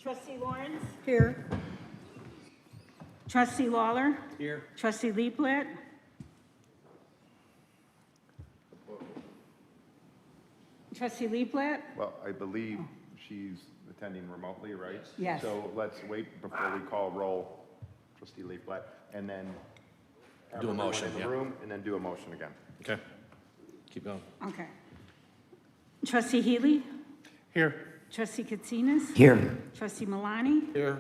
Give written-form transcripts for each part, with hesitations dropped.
Trustee Lawrence? Here. Trustee Lawler? Here. Trustee Lieblet? Trustee Lieblet? Well, I believe she's attending remotely, right? Yes. So let's wait before we call roll, trustee Leaflet, and then have Do a everyone motion, in the yeah. room, and then do a motion again. Okay. Keep going. Okay. Trustee Healy? Here. Trustee Katsinas? Here. Trustee Malani? Here.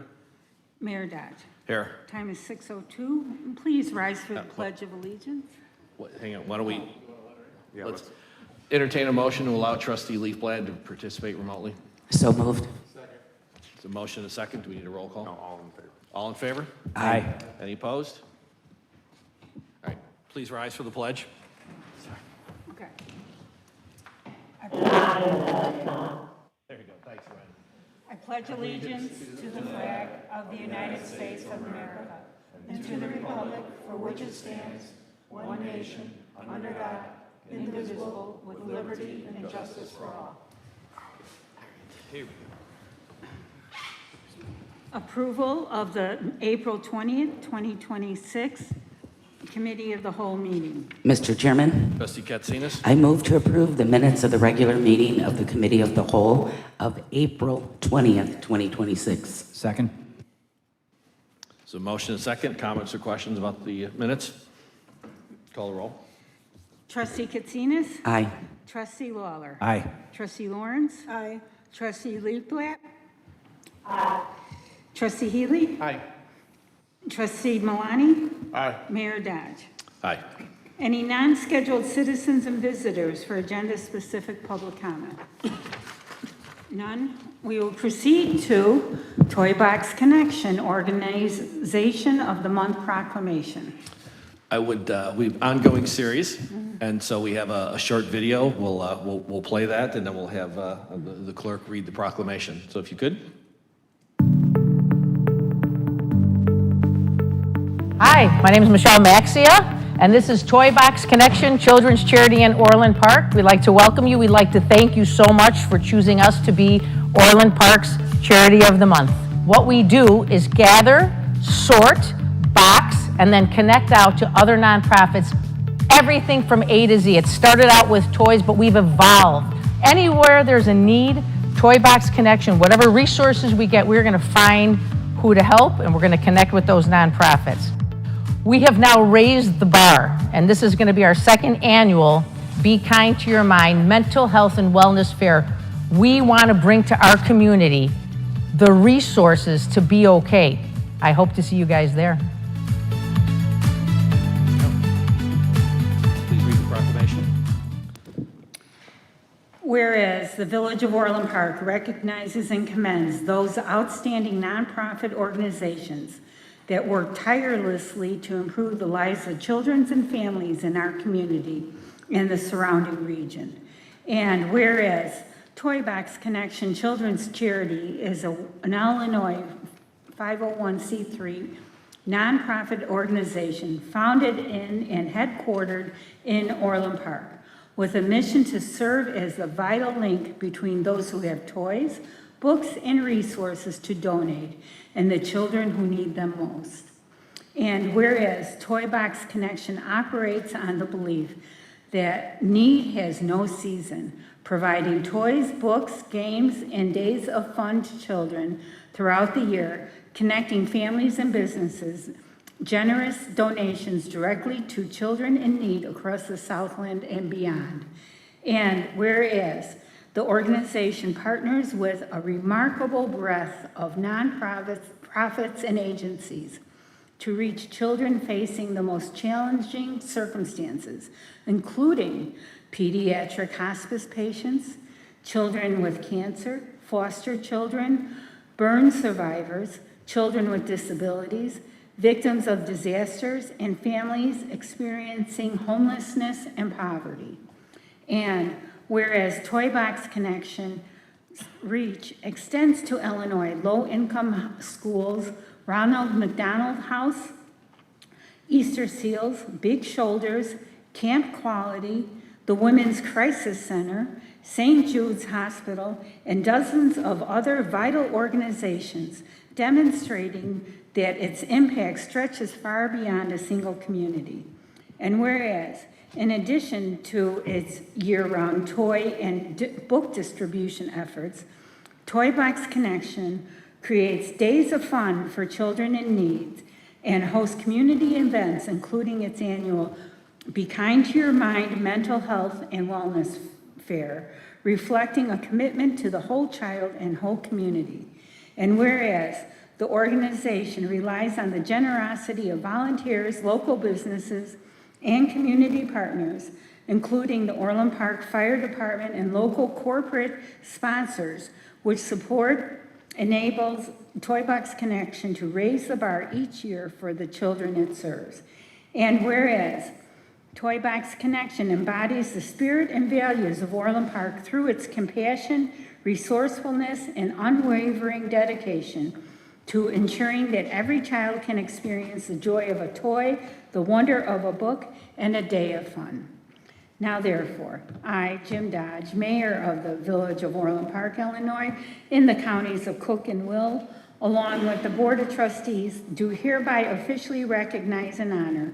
Mayor Dodge? Here. Time is 6:02. Please rise for the Pledge of Allegiance. Hang on, why don't we, Yeah, let's let's, entertain a motion to allow trustee Leafblad to participate remotely? So moved. It's a motion and a second. Do we need a roll call? no, all in favor. All in favor? Aye. Any opposed? All right, please rise for the pledge. Okay. There you go. Thanks, Ryan. I pledge allegiance to the flag of the United States of America and to the republic for which it stands, one nation, under God, indivisible, with liberty and justice for all. Here. Approval of the April 20th, 2026 Committee of the Whole meeting. Mr. Chairman, Trustee Katsinas? I move to approve the minutes of the regular meeting of the Committee of the Whole of April 20th, 2026. Second. So motion and a second. Comments or questions about the minutes? Call the roll. Trustee Katsinas? Aye. Trustee Lawler? Aye. Trustee Lawrence? Aye. Trustee Lieblet? Trustee Healy? Aye. Trustee Malani? Aye. Mayor Dodge? Aye. Any non-scheduled citizens and visitors for agenda-specific public comment? None. We will proceed to Toy Box Connection, Organization of the Month Proclamation. I would, we have ongoing series, and so we have a short video. We'll play that, and then we'll have the clerk read the proclamation. So if you could. Hi, my name is Michelle Maxia, and this is Toy Box Connection, Children's Charity in Orland Park. We'd like to welcome you. We'd like to thank you so much for choosing us to be Orland Park's Charity of the Month. What we do is gather, sort, box, and then connect out to other nonprofits, everything from A to Z. It started out with toys, but we've evolved. Anywhere there's a need, Toy Box Connection, whatever resources we get, we're gonna find who to help, and we're gonna connect with those nonprofits. We have now raised the bar, and this is gonna be our second annual Be Kind to Your Mind Mental Health and Wellness Fair. We wanna bring to our community the resources to be okay. I hope to see you guys there. Please read the proclamation. Whereas the Village of Orland Park recognizes and commends those outstanding nonprofit organizations that work tirelessly to improve the lives of children and families in our community and the surrounding region. And whereas Toy Box Connection Children's Charity is an Illinois 501c3 nonprofit organization founded in and headquartered in Orland Park, with a mission to serve as the vital link between those who have toys, books, and resources to donate, and the children who need them most. And whereas Toy Box Connection operates on the belief that need has no season, providing toys, books, games, and days of fun to children throughout the year, connecting families and businesses, generous donations directly to children in need across the Southland and beyond. And whereas the organization partners with a remarkable breadth of nonprofits and agencies to reach children facing the most challenging circumstances, including pediatric hospice patients, children with cancer, foster children, burn survivors, children with disabilities, victims of disasters, and families experiencing homelessness and poverty. And whereas Toy Box Connection reach extends to Illinois low-income schools, Ronald McDonald House, Easter Seals, Big Shoulders, Camp Quality, the Women's Crisis Center, St. Jude's Hospital, and dozens of other vital organizations, demonstrating that its impact stretches far beyond a single community. And whereas, in addition to its year-round toy and book distribution efforts, Toy Box Connection creates days of fun for children in need and hosts community events, including its annual Be Kind to Your Mind mental health and wellness fair, reflecting a commitment to the whole child and whole community. And whereas the organization relies on the generosity of volunteers, local businesses, and community partners, including the Orland Park Fire Department and local corporate sponsors, which support enables Toy Box Connection to raise the bar each year for the children it serves. And whereas Toy Box Connection embodies the spirit and values of Orland Park through its compassion, resourcefulness, and unwavering dedication to ensuring that every child can experience the joy of a toy, the wonder of a book, and a day of fun. Now therefore, I, Jim Dodge, Mayor of the Village of Orland Park, Illinois, in the counties of Cook and Will, along with the Board of Trustees, do hereby officially recognize and honor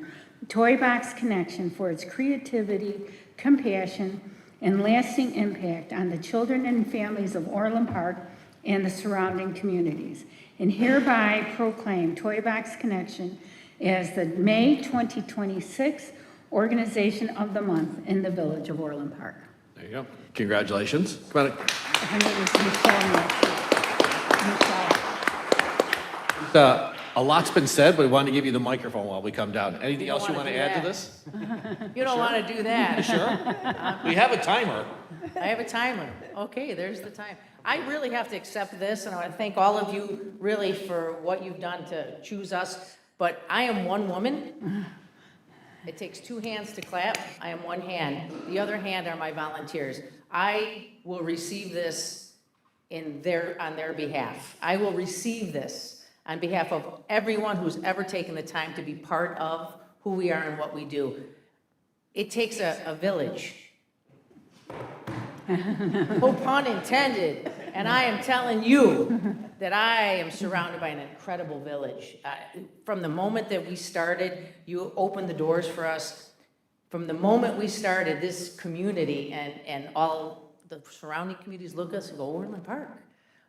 Toy Box Connection for its creativity, compassion, and lasting impact on the children and families of Orland Park and the surrounding communities, and hereby proclaim Toy Box Connection as the May 2026 Organization of the Month in the Village of Orland Park. There you go. Congratulations. Come on. Her name is Michelle Maxey. A lot's been said, but we wanted to give you the microphone while we come down. Anything else you want to do add to that. this? You don't want to do that. Sure. We have a timer. I have a timer. Okay, there's the time. I really have to accept this, and I want to thank all of you really for what you've done to choose us. But I am one woman. It takes two hands to clap. I am one hand. The other hand are my volunteers. I will receive this on their behalf. I will receive this on behalf of everyone who's ever taken the time to be part of who we are and what we do. It takes a village. No pun intended. And I am telling you that I am surrounded by an incredible village. From the moment that we started, you opened the doors for us. From the moment we started, this community and all the surrounding communities look at us and go, Orland Park.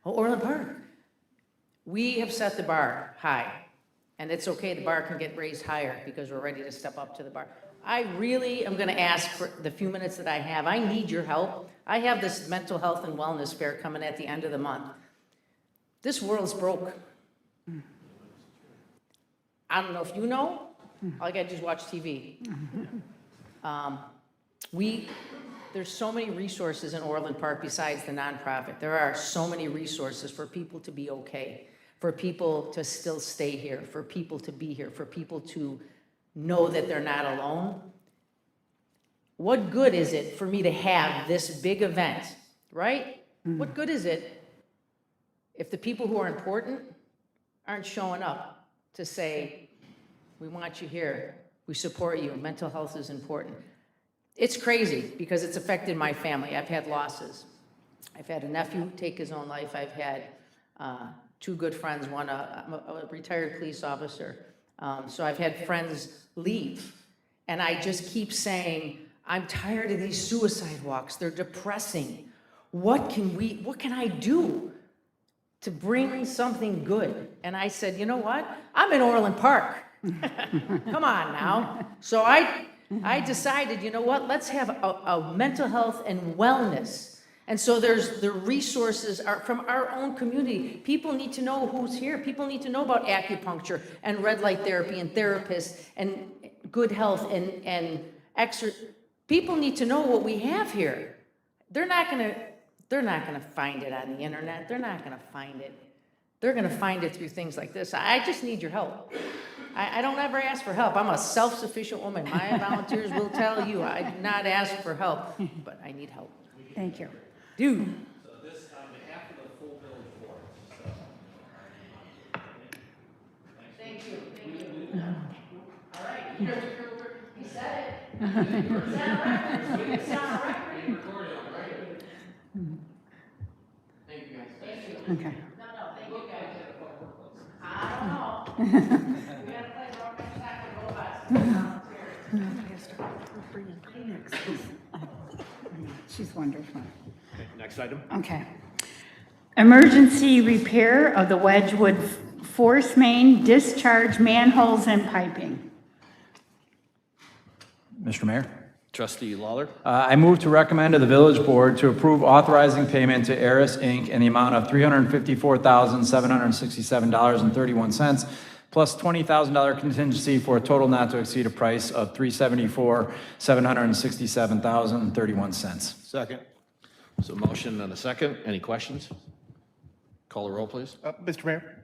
Oh, Orland Park. We have set the bar high. And it's okay, the bar can get raised higher because we're ready to step up to the bar. I really am going to ask for the few minutes that I have. I need your help. I have this mental health and wellness fair coming at the end of the month. This world's broke. I don't know if you know. All you got to do is watch TV. There's so many resources in Orland Park besides the nonprofit. There are so many resources for people to be okay, for people to still stay here, for people to be here, for people to know that they're not alone. What good is it for me to have this big event, right? What good is it if the people who are important aren't showing up to say, we want you here, we support you, mental health is important. It's crazy because it's affected my family. I've had losses. I've had a nephew take his own life. I've had two good friends, one a retired police officer. So I've had friends leave. And I just keep saying, I'm tired of these suicide walks. They're depressing. What can I do to bring something good? And I said, you know what? I'm in Orland Park. Come on now. So I decided, you know what? Let's have a mental health and wellness. And so there's the resources are from our own community. People need to know who's here. People need to know about acupuncture and red light therapy and therapists and good health and exercise. People need to know what we have here. They're not gonna find it on the internet. They're not gonna find it. They're gonna find it through things like this. I just need your help. I don't ever ask for help. I'm a self-sufficient woman. My volunteers will tell you I do not ask for help, but I need help. Thank you. Dude. So this on behalf of the full village board. Thank you. All right. He said it. Okay. She's wonderful. Next item. Okay. Emergency repair of the Wedgwood force main, discharge manholes and piping. Mr. Mayor, Trustee Lawler. I move to recommend to the village board to approve authorizing payment to Aris Inc. in the amount of $354,767.31 plus $20,000 contingency for a total not to exceed a price of $374,767.31. Second. So motion and a second. Any questions? Call the roll, please. Mr. Mayor?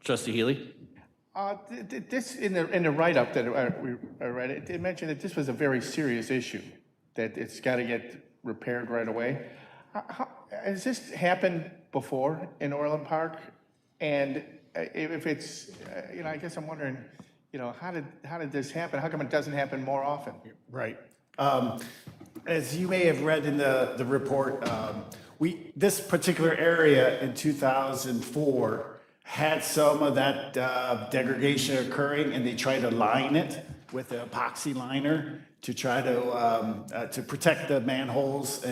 Trustee Healy. This, in the write-up that I read, it mentioned that this was a very serious issue, that it's got to get repaired right away. Has this happened before in Orland Park? And if it's, I guess I'm wondering, how did this happen? How come it doesn't happen more often? Right. As you may have read in the report, this particular area in 2004 had some of that degradation occurring, and they tried to line it with an epoxy liner to try to protect the manholes,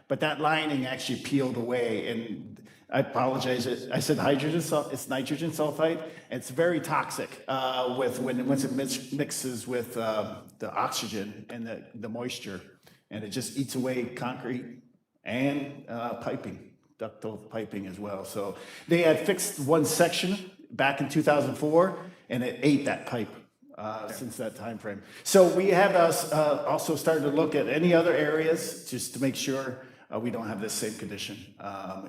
but that lining actually peeled away. And I apologize, I said hydrogen sulfide, it's nitrogen sulfide. It's very toxic once it mixes with the oxygen and the moisture, and it just eats away concrete and piping, ductile piping as well. So they had fixed one section back in 2004, and it ate that pipe since that time frame. So we have also started to look at any other areas just to make sure we don't have this same condition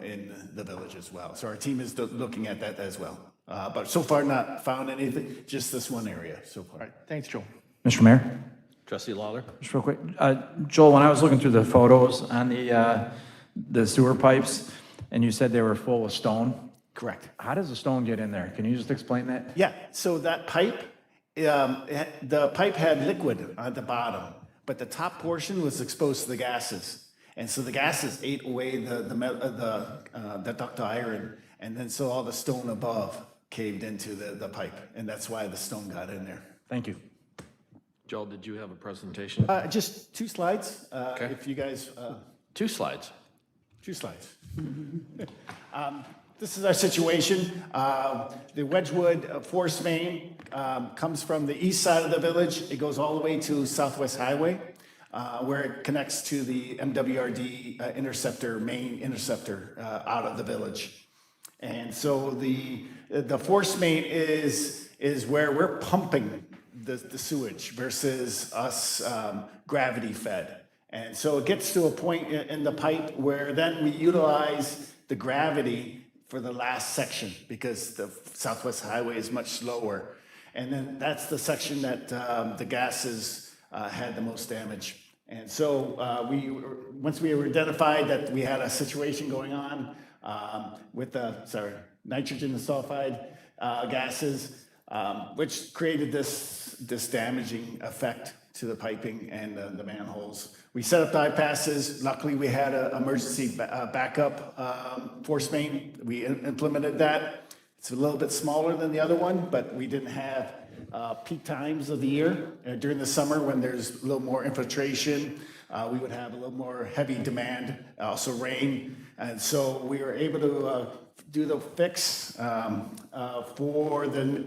in the village as well. So our team is looking at that as well. But so far not found anything, just this one area so far. All right, thanks, Joel. Mr. Mayor, Trustee Lawler. just real quick. Joel, when I was looking through the photos on the sewer pipes, and you said they were full of stone, Correct. how does the stone get in there? Can you just explain that? Yeah, so that pipe, the pipe had liquid at the bottom, but the top portion was exposed to the gases. And so the gases ate away the ductile iron, and then so all the stone above caved into the pipe, and that's why the stone got in there. Thank you. Joel, did you have a presentation? Just 2 slides, Okay. if you guys, 2 slides. 2 slides. This is our situation. The Wedgwood force main comes from the east side of the village. It goes all the way to Southwest Highway, where it connects to the MWRD main interceptor out of the village. And so the force main is where we're pumping the sewage versus us gravity fed. And so it gets to a point in the pipe where then we utilize the gravity for the last section because the Southwest Highway is much slower. And then that's the section that the gases had the most damage. And so once we identified that we had a situation going on with the nitrogen and sulfide gases, which created this damaging effect to the piping and the manholes. We set up bypasses. Luckily, we had an emergency backup force main. We implemented that. It's a little bit smaller than the other one, but we didn't have peak times of the year. During the summer, when there's a little more infiltration, we would have a little more heavy demand, also rain. And so we were able to do the fix for the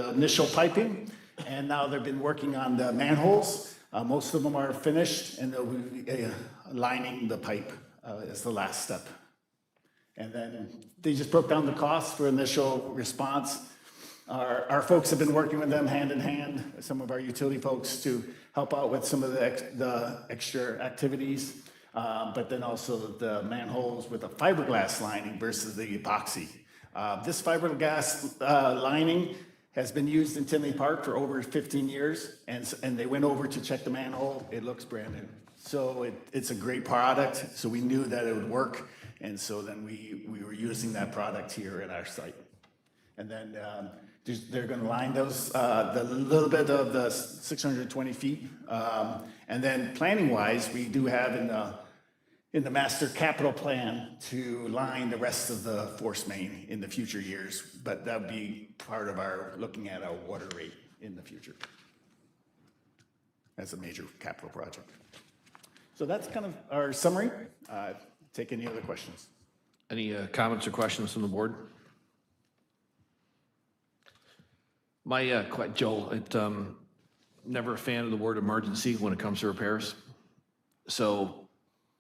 initial piping. And now they've been working on the manholes. Most of them are finished, and they'll be lining the pipe as the last step. And then they just broke down the costs for initial response. Our folks have been working with them hand in hand, some of our utility folks, to help out with some of the extra activities, but then also the manholes with a fiberglass lining versus the epoxy. This fiberglass lining has been used in Tinley Park for over 15 years, and they went over to check the manhole. It looks brand new. So it's a great product, so we knew that it would work, and so then we were using that product here at our site. And then They're going to line those, the little bit of the 620 feet. And then planning-wise, we do have in the master capital plan to line the rest of the force main in the future years. But that would be part of our looking at our water rate in the future as a major capital project. So that's kind of our summary. Take any other questions. Any comments or questions from the board? Joel, never a fan of the word emergency when it comes to repairs. So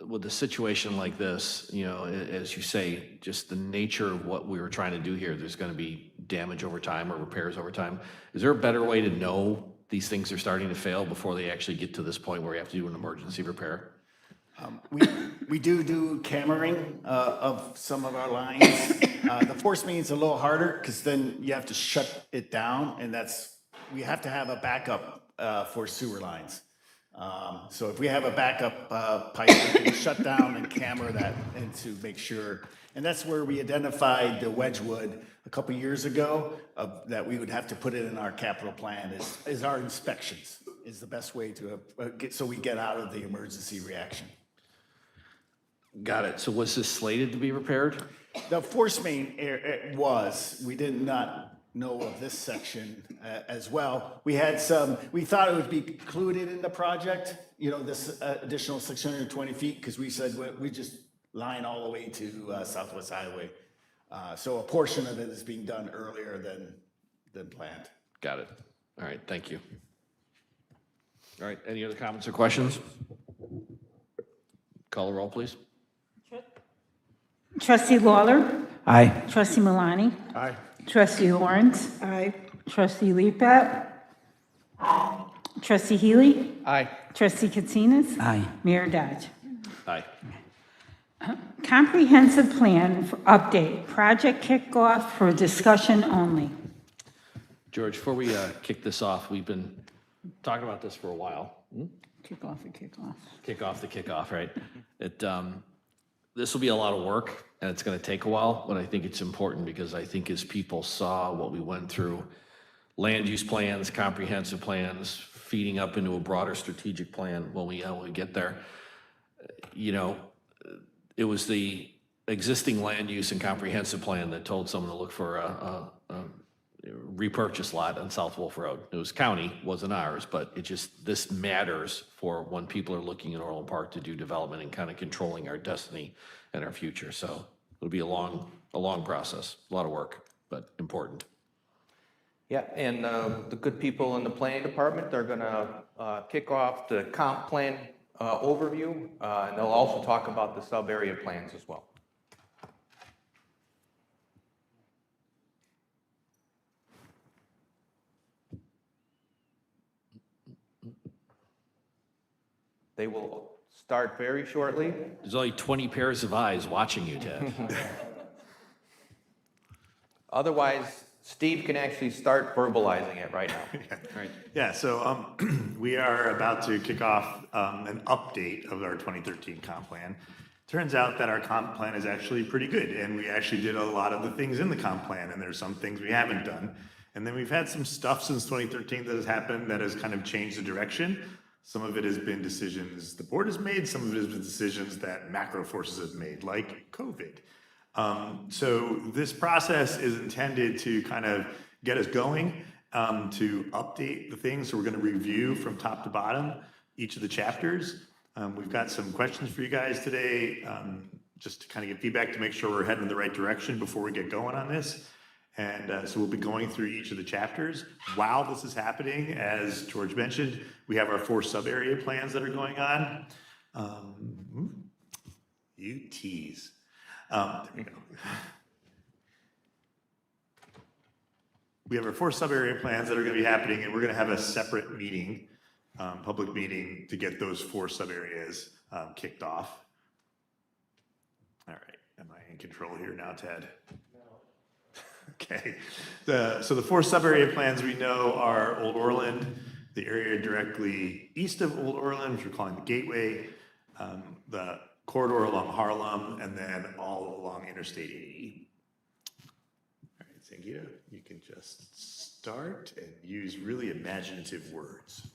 with a situation like this, you know, as you say, just the nature of what we were trying to do here, there's going to be damage over time or repairs over time. Is there a better way to know these things are starting to fail before they actually get to this point where you have to do an emergency repair? We do cameraing of some of our lines. The force main's a little harder because then you have to shut it down, and we have to have a backup for sewer lines. So if we have a backup pipe, we can shut down and camera that and to make sure. And that's where we identified the Wedgwood a couple years ago that we would have to put it in our capital plan is our inspections is the best way to so we get out of the emergency reaction. Got it. So was this slated to be repaired? The force main we did not know of this section as well. We thought it would be included in the project, you know, this additional 620 feet, because we said we just line all the way to Southwest Highway. So a portion of it is being done earlier than planned. Got it. All right, thank you. All right, any other comments or questions? Call the roll, please. Trustee Lawler. Aye. Trustee Malani. Aye. Trustee Lawrence. Aye. Trustee Liepet. Trustee Healy. Aye. Trustee Katsinas. Aye. Mayor Dodge. Aye. Comprehensive plan for update, project kickoff for discussion only. George, before we kick this off, we've been talking about this for a while. Kickoff and kickoff. Kick off the kickoff, right? This will be a lot of work, and it's going to take a while, but I think it's important because I think as people saw what we went through, land use plans, comprehensive plans, feeding up into a broader strategic plan when we get there, you know, it was the existing land use and comprehensive plan that told someone to look for a repurchase lot on South Wolf Road. It was county, wasn't ours, but this matters for when people are looking at Orland Park to do development and kind of controlling our destiny and our future. So it'll be a long process, a lot of work, but important. Yeah, and the good people in the planning department, they're gonna kick off the comp plan overview, and they'll also talk about the sub-area plans as well. They will start very shortly. There's only 20 pairs of eyes watching you, Ted. Otherwise, Steve can actually start verbalizing it right now. Right. Yeah, so we are about to kick off an update of our 2013 comp plan. Turns out that our comp plan is actually pretty good, and we actually did a lot of the things in the comp plan, and there's some things we haven't done. And then we've had some stuff since 2013 that has happened that has kind of changed the direction. Some of it has been decisions the board has made, some of it has been decisions that macro forces have made, like COVID. So this process is intended to kind of get us going, to update the things. So we're going to review from top to bottom each of the chapters. We've got some questions for you guys today, just to kind of get feedback to make sure we're heading in the right direction before we get going on this. And so we'll be going through each of the chapters. While this is happening, as George mentioned, we have our 4 sub-area plans that are going on. You tease. There we go. We have our 4 sub-area plans that are going to be happening, and we're going to have a separate meeting, public meeting, to get those 4 sub-areas kicked off. All right, am I in control here now, Ted? Okay, so the 4 sub-area plans we know are Old Orland, the area directly east of Old Orland, which we're calling the Gateway, the corridor along Harlem, and then all along Interstate 80. All right, Sangeeta, you can just start and use really imaginative words.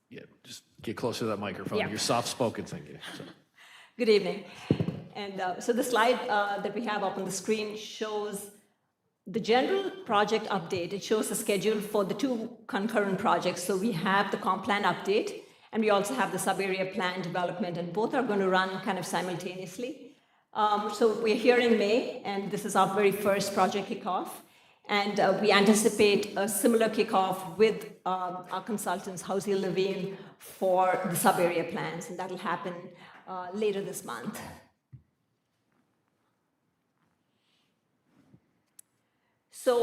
Yeah, just get closer to that microphone. Yeah. You're soft-spoken, Sangeeta. So. Good evening. And so the slide that we have up on the screen shows the general project update. It shows the schedule for the two concurrent projects. So we have the comp plan update, and we also have the sub-area plan development, and both are going to run kind of simultaneously. So we're here in May, and this is our very first project kickoff. And we anticipate a similar kickoff with our consultants, Housing Levine, for the sub-area plans, and that will happen later this month. So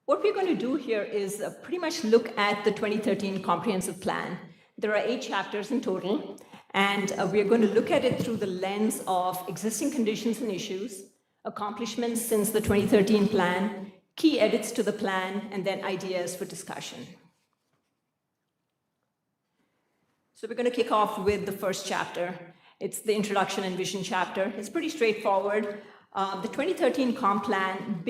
what we're going to do here is pretty much look at the 2013 comprehensive plan. There are 8 chapters in total, and we're going to look at it through the lens of existing conditions and issues, accomplishments since the 2013 plan, key edits to the plan, and then ideas for discussion. So we're going to kick off with the first chapter. It's the introduction and vision chapter. It's pretty straightforward. The 2013 comp plan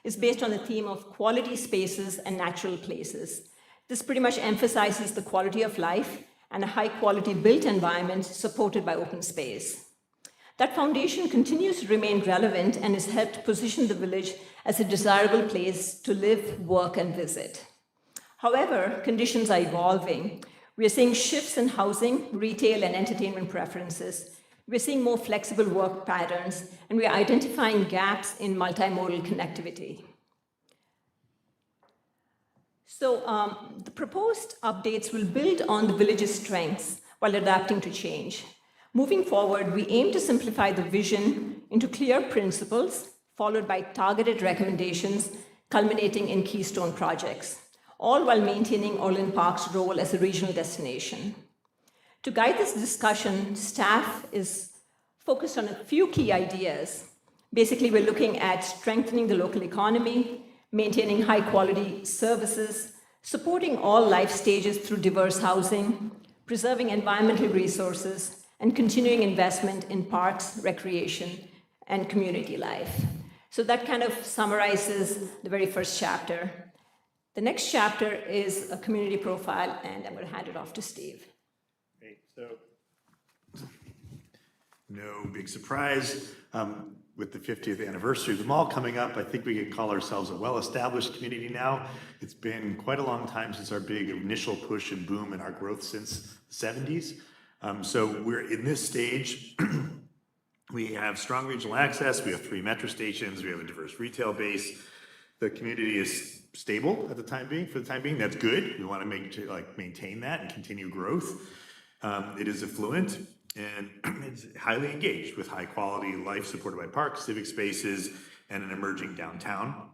is based on the theme of quality spaces and natural places. This pretty much emphasizes the quality of life and a high-quality built environment supported by open space. That foundation continues to remain relevant and has helped position the village as a desirable place to live, work, and visit. However, conditions are evolving. We are seeing shifts in housing, retail, and entertainment preferences. We're seeing more flexible work patterns, and we are identifying gaps in multimodal connectivity. So the proposed updates will build on the village's strengths while adapting to change. Moving forward, we aim to simplify the vision into clear principles, followed by targeted recommendations, culminating in keystone projects, all while maintaining Orland Park's role as a regional destination. To guide this discussion, staff is focused on a few key ideas. Basically, we're looking at strengthening the local economy, maintaining high-quality services, supporting all life stages through diverse housing, preserving environmental resources, and continuing investment in parks, recreation, and community life. So that kind of summarizes the very first chapter. The next chapter is a community profile, and I'm going to hand it off to Steve. Great, so no big surprise. With the 50th anniversary of the mall coming up, I think we can call ourselves a well-established community now. It's been quite a long time since our big initial push and boom in our growth since the 70s. So we're in this stage. We have strong regional access. We have 3 metro stations. We have a diverse retail base. The community is stable at the time being. For the time being, that's good. We want to maintain that and continue growth. It is affluent. And it's highly engaged with high quality life supported by parks, civic spaces, and an emerging downtown.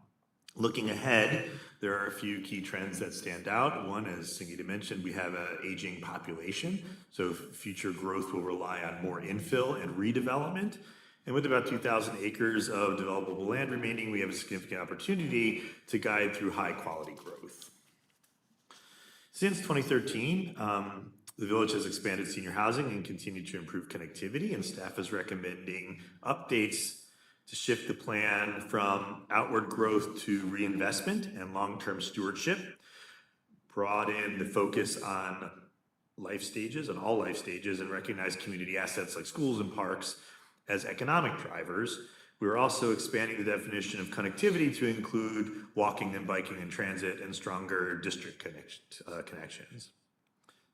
Looking ahead, there are a few key trends that stand out. One, as Sangeeta mentioned, we have an aging population, so future growth will rely on more infill and redevelopment. And with about 2,000 acres of developable land remaining, we have a significant opportunity to guide through high quality growth. Since 2013, the village has expanded senior housing and continued to improve connectivity, and staff is recommending updates to shift the plan from outward growth to reinvestment and long-term stewardship, broaden the focus on life stages, on all life stages, and recognize community assets like schools and parks as economic drivers. We're also expanding the definition of connectivity to include walking and biking and transit and stronger district connections.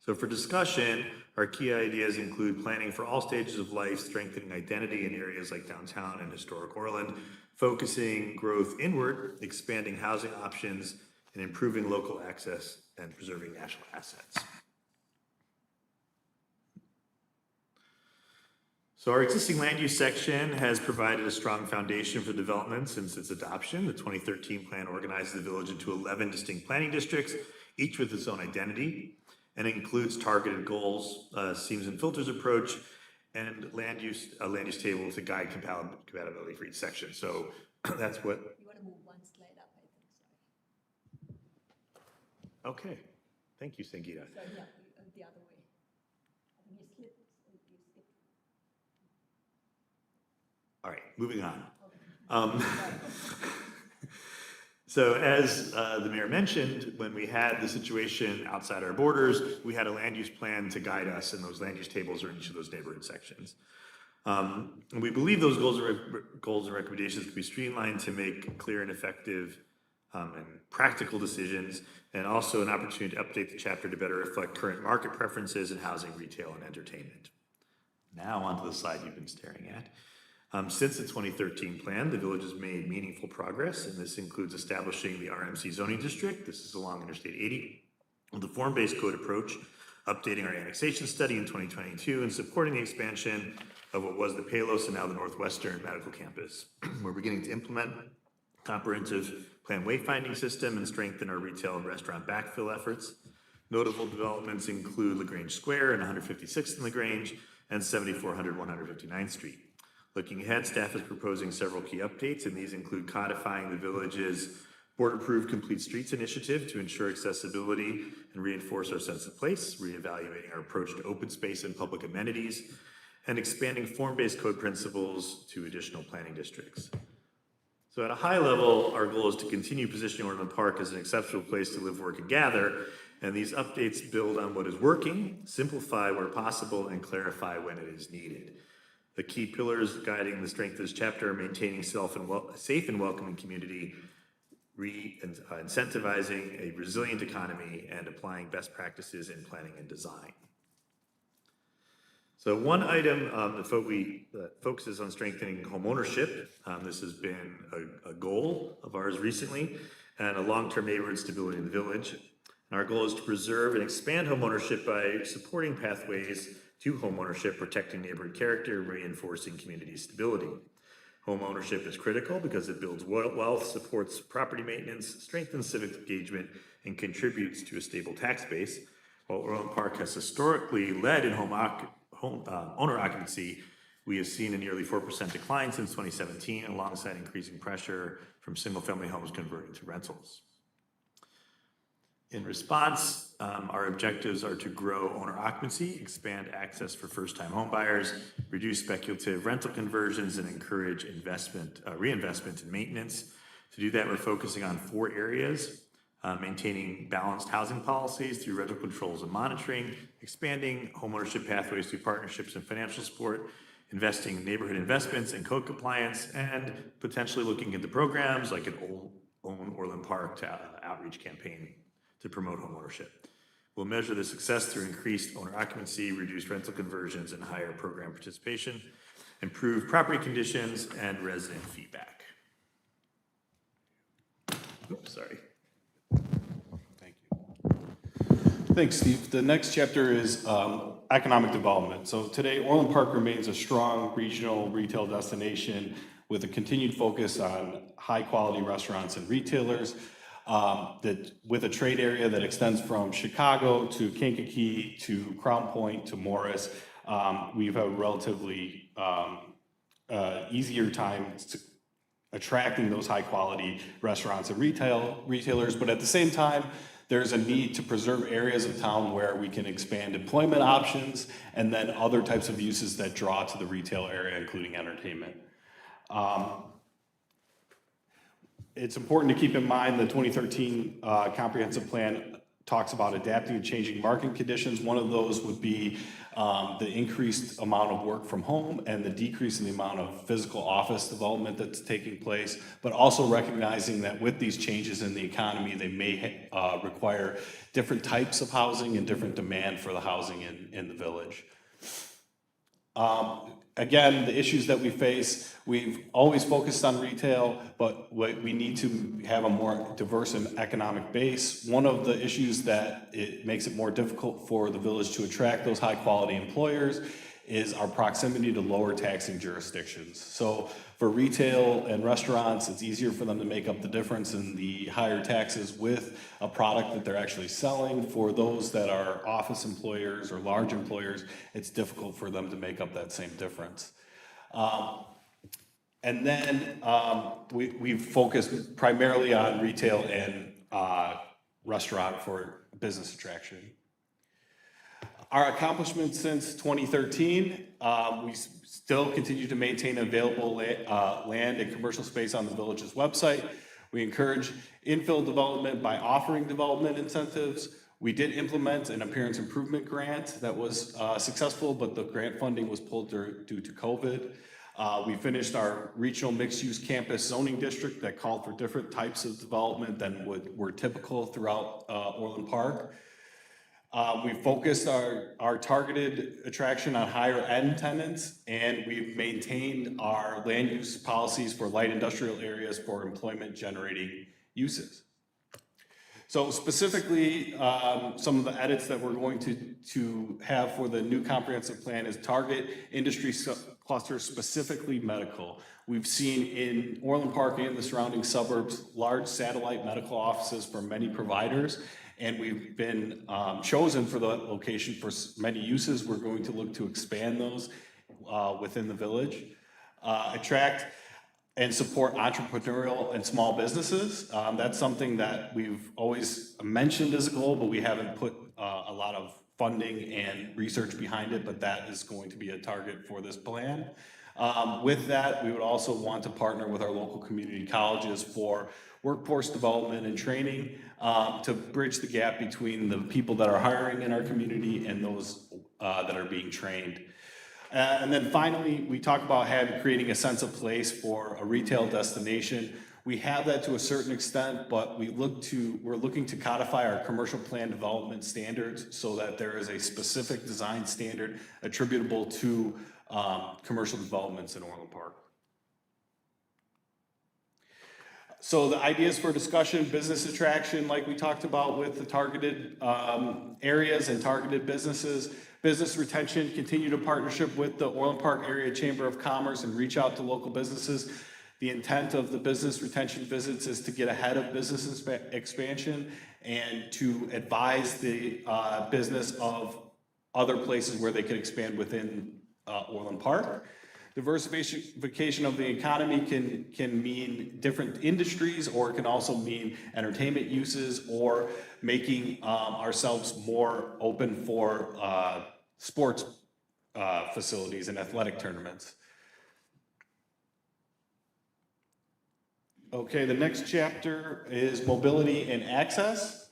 So for discussion, our key ideas include planning for all stages of life, strengthening identity in areas like downtown and historic Orland, focusing growth inward, expanding housing options, and improving local access and preserving national assets. So our existing land use section has provided a strong foundation for development since its adoption. The 2013 plan organizes the village into 11 distinct planning districts, each with its own identity, and it includes targeted goals, seams and filters approach, and a land use table to guide compatibility for each section. So that's what. You want to move one slide up, I think so. Okay, thank you, Sangeeta. So yeah, the other way. I think you skipped. All right, moving on. So as the mayor mentioned, when we had the situation outside our borders, we had a land use plan to guide us, and those land use tables are in each of those neighborhood sections. And we believe those goals and recommendations can be streamlined to make clear and effective and practical decisions, and also an opportunity to update the chapter to better reflect current market preferences in housing, retail, and entertainment. Now onto the slide you've been staring at. Since the 2013 plan, the village has made meaningful progress, and this includes establishing the RMC zoning district. This is along Interstate 80, with the form-based code approach, updating our annexation study in 2022, and supporting the expansion of what was the Palos and now the Northwestern Medical Campus. We're beginning to implement comprehensive plan wayfinding system and strengthen our retail and restaurant backfill efforts. Notable developments include LaGrange Square and 156th and LaGrange and 7400 159th Street. Looking ahead, staff is proposing several key updates, and these include codifying the village's board-approved Complete Streets initiative to ensure accessibility and reinforce our sense of place, reevaluating our approach to open space and public amenities, and expanding form-based code principles to additional planning districts. So at a high level, our goal is to continue positioning Orland Park as an exceptional place to live, work, and gather, and these updates build on what is working, simplify where possible, and clarify when it is needed. The key pillars guiding the strength of this chapter are maintaining safe and welcoming community, incentivizing a resilient economy, and applying best practices in planning and design. So one item that focuses on strengthening home ownership. This has been a goal of ours recently, and a long-term neighborhood stability in the village. And our goal is to preserve and expand home ownership by supporting pathways to home ownership, protecting neighborhood character, reinforcing community stability. Home ownership is critical because it builds wealth, supports property maintenance, strengthens civic engagement, and contributes to a stable tax base. While Orland Park has historically led in owner occupancy, we have seen a nearly 4% decline since 2017, alongside increasing pressure from single-family homes converting to rentals. In response, our objectives are to grow owner occupancy, expand access for first-time homebuyers, reduce speculative rental conversions, and encourage reinvestment in maintenance. To do that, we're focusing on 4 areas: maintaining balanced housing policies through rental controls and monitoring, expanding homeownership pathways through partnerships and financial support, investing in neighborhood investments and code compliance, and potentially looking into programs like an Own Orland Park outreach campaign to promote homeownership. We'll measure the success through increased owner occupancy, reduced rental conversions, and higher program participation, improved property conditions, and resident feedback. Oops, sorry. Thank you. Thanks, Steve. The next chapter is economic development. So today, Orland Park remains a strong regional retail destination with a continued focus on high-quality restaurants and retailers. With a trade area that extends from Chicago to Kankakee to Crown Point to Morris, we've had a relatively easier time attracting those high-quality restaurants and retailers, but at the same time, there's a need to preserve areas of town where we can expand employment options and then other types of uses that draw to the retail area, including entertainment. It's important to keep in mind the 2013 comprehensive plan talks about adapting to changing market conditions. One of those would be the increased amount of work from home and the decrease in the amount of physical office development that's taking place, but also recognizing that with these changes in the economy, they may require different types of housing and different demand for the housing in the village. Again, the issues that we face, we've always focused on retail, but we need to have a more diverse and economic base. One of the issues that it makes it more difficult for the village to attract those high-quality employers is our proximity to lower taxing jurisdictions. So for retail and restaurants, it's easier for them to make up the difference in the higher taxes with a product that they're actually selling. For those that are office employers or large employers, it's difficult for them to make up that same difference. And then we've focused primarily on retail and restaurant for business attraction. Our accomplishments since 2013, we still continue to maintain available land and commercial space on the village's website. We encourage infill development by offering development incentives. We did implement an appearance improvement grant that was successful, but the grant funding was pulled due to COVID. We finished our regional mixed-use campus zoning district that called for different types of development than were typical throughout Orland Park. We focused our targeted attraction on higher end tenants, and we've maintained our land use policies for light industrial areas for employment generating uses. So specifically, some of the edits that we're going to have for the new comprehensive plan is target industry clusters, specifically medical. We've seen in Orland Park and the surrounding suburbs, large satellite medical offices for many providers, and we've been chosen for the location for many uses. We're going to look to expand those within the village. Attract and support entrepreneurial and small businesses. That's something that we've always mentioned as a goal, but we haven't put a lot of funding and research behind it, but that is going to be a target for this plan. With that, we would also want to partner with our local community colleges for workforce development and training to bridge the gap between the people that are hiring in our community and those that are being trained. And then finally, we talk about creating a sense of place for a retail destination. We have that to a certain extent, but we're looking to codify our commercial plan development standards so that there is a specific design standard attributable to commercial developments in Orland Park. So the ideas for discussion, business attraction, like we talked about with the targeted areas and targeted businesses. Business retention, continue to partnership with the Orland Park Area Chamber of Commerce and reach out to local businesses. The intent of the business retention visits is to get ahead of business expansion and to advise the business of other places where they can expand within Orland Park. Diversification of the economy can mean different industries, or it can also mean entertainment uses or making ourselves more open for sports facilities and athletic tournaments. Okay, the next chapter is mobility and access.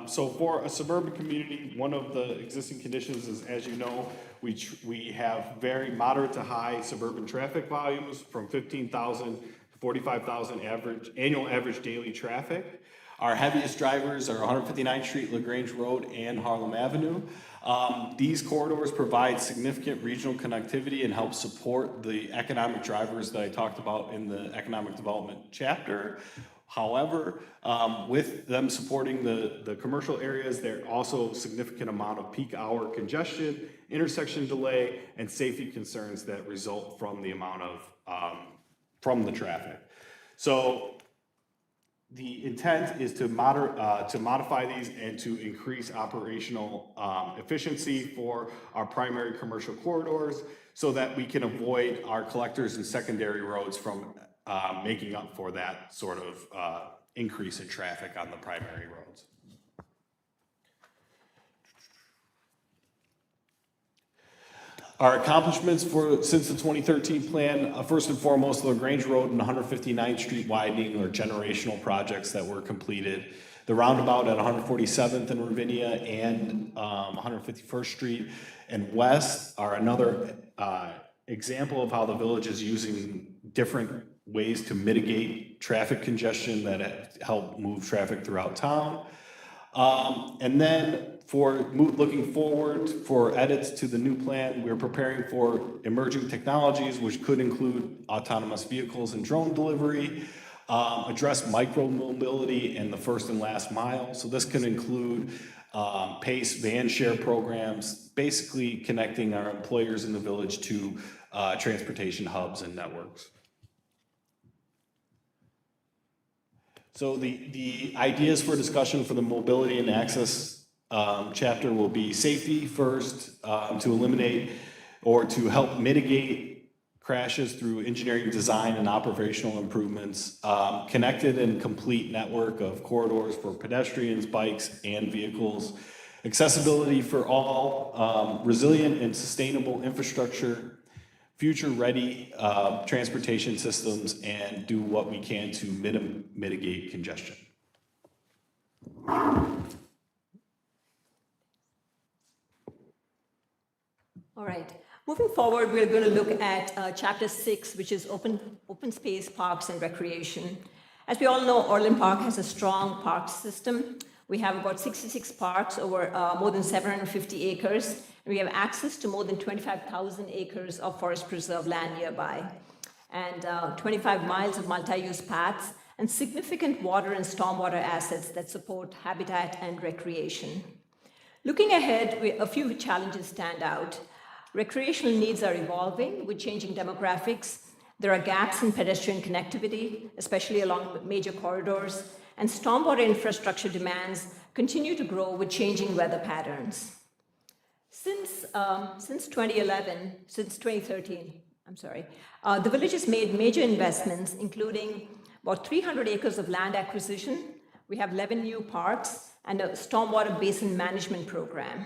So for a suburban community, one of the existing conditions is, as you know, we have very moderate to high suburban traffic volumes from 15,000 to 45,000 annual average daily traffic. Our heaviest drivers are 159th Street, LaGrange Road, and Harlem Avenue. These corridors provide significant regional connectivity and help support the economic drivers that I talked about in the economic development chapter. However, with them supporting the commercial areas, there are also a significant amount of peak hour congestion, intersection delay, and safety concerns that result from the amount of, from the traffic. So the intent is to modify these and to increase operational efficiency for our primary commercial corridors so that we can avoid our collectors and secondary roads from making up for that sort of increase in traffic on the primary roads. Our accomplishments since the 2013 plan, first and foremost, the LaGrange Road and 159th Street widening are generational projects that were completed. The roundabout at 147th and Ravinia and 151st Street and West are another example of how the village is using different ways to mitigate traffic congestion that help move traffic throughout town. And then looking forward for edits to the new plan, we're preparing for emerging technologies, which could include autonomous vehicles and drone delivery, address micro-mobility and the first and last mile. So this can include PACE van share programs, basically connecting our employers in the village to transportation hubs and networks. So the ideas for discussion for the mobility and access chapter will be safety first, to eliminate or to help mitigate crashes through engineering design and operational improvements, connected and complete network of corridors for pedestrians, bikes, and vehicles, accessibility for all, resilient and sustainable infrastructure, future-ready transportation systems, and do what we can to mitigate congestion. All right. Moving forward, we're going to look at Chapter 6, which is open space, parks, and recreation. As we all know, Orland Park has a strong park system. We have about 66 parks over more than 750 acres, and we have access to more than 25,000 acres of forest preserve land nearby, and 25 miles of multi-use paths, and significant water and stormwater assets that support habitat and recreation. Looking ahead, a few challenges stand out. Recreational needs are evolving with changing demographics. There are gaps in pedestrian connectivity, especially along major corridors, and stormwater infrastructure demands continue to grow with changing weather patterns. Since 2013, the village has made major investments, including about 300 acres of land acquisition. We have 11 new parks and a stormwater basin management program.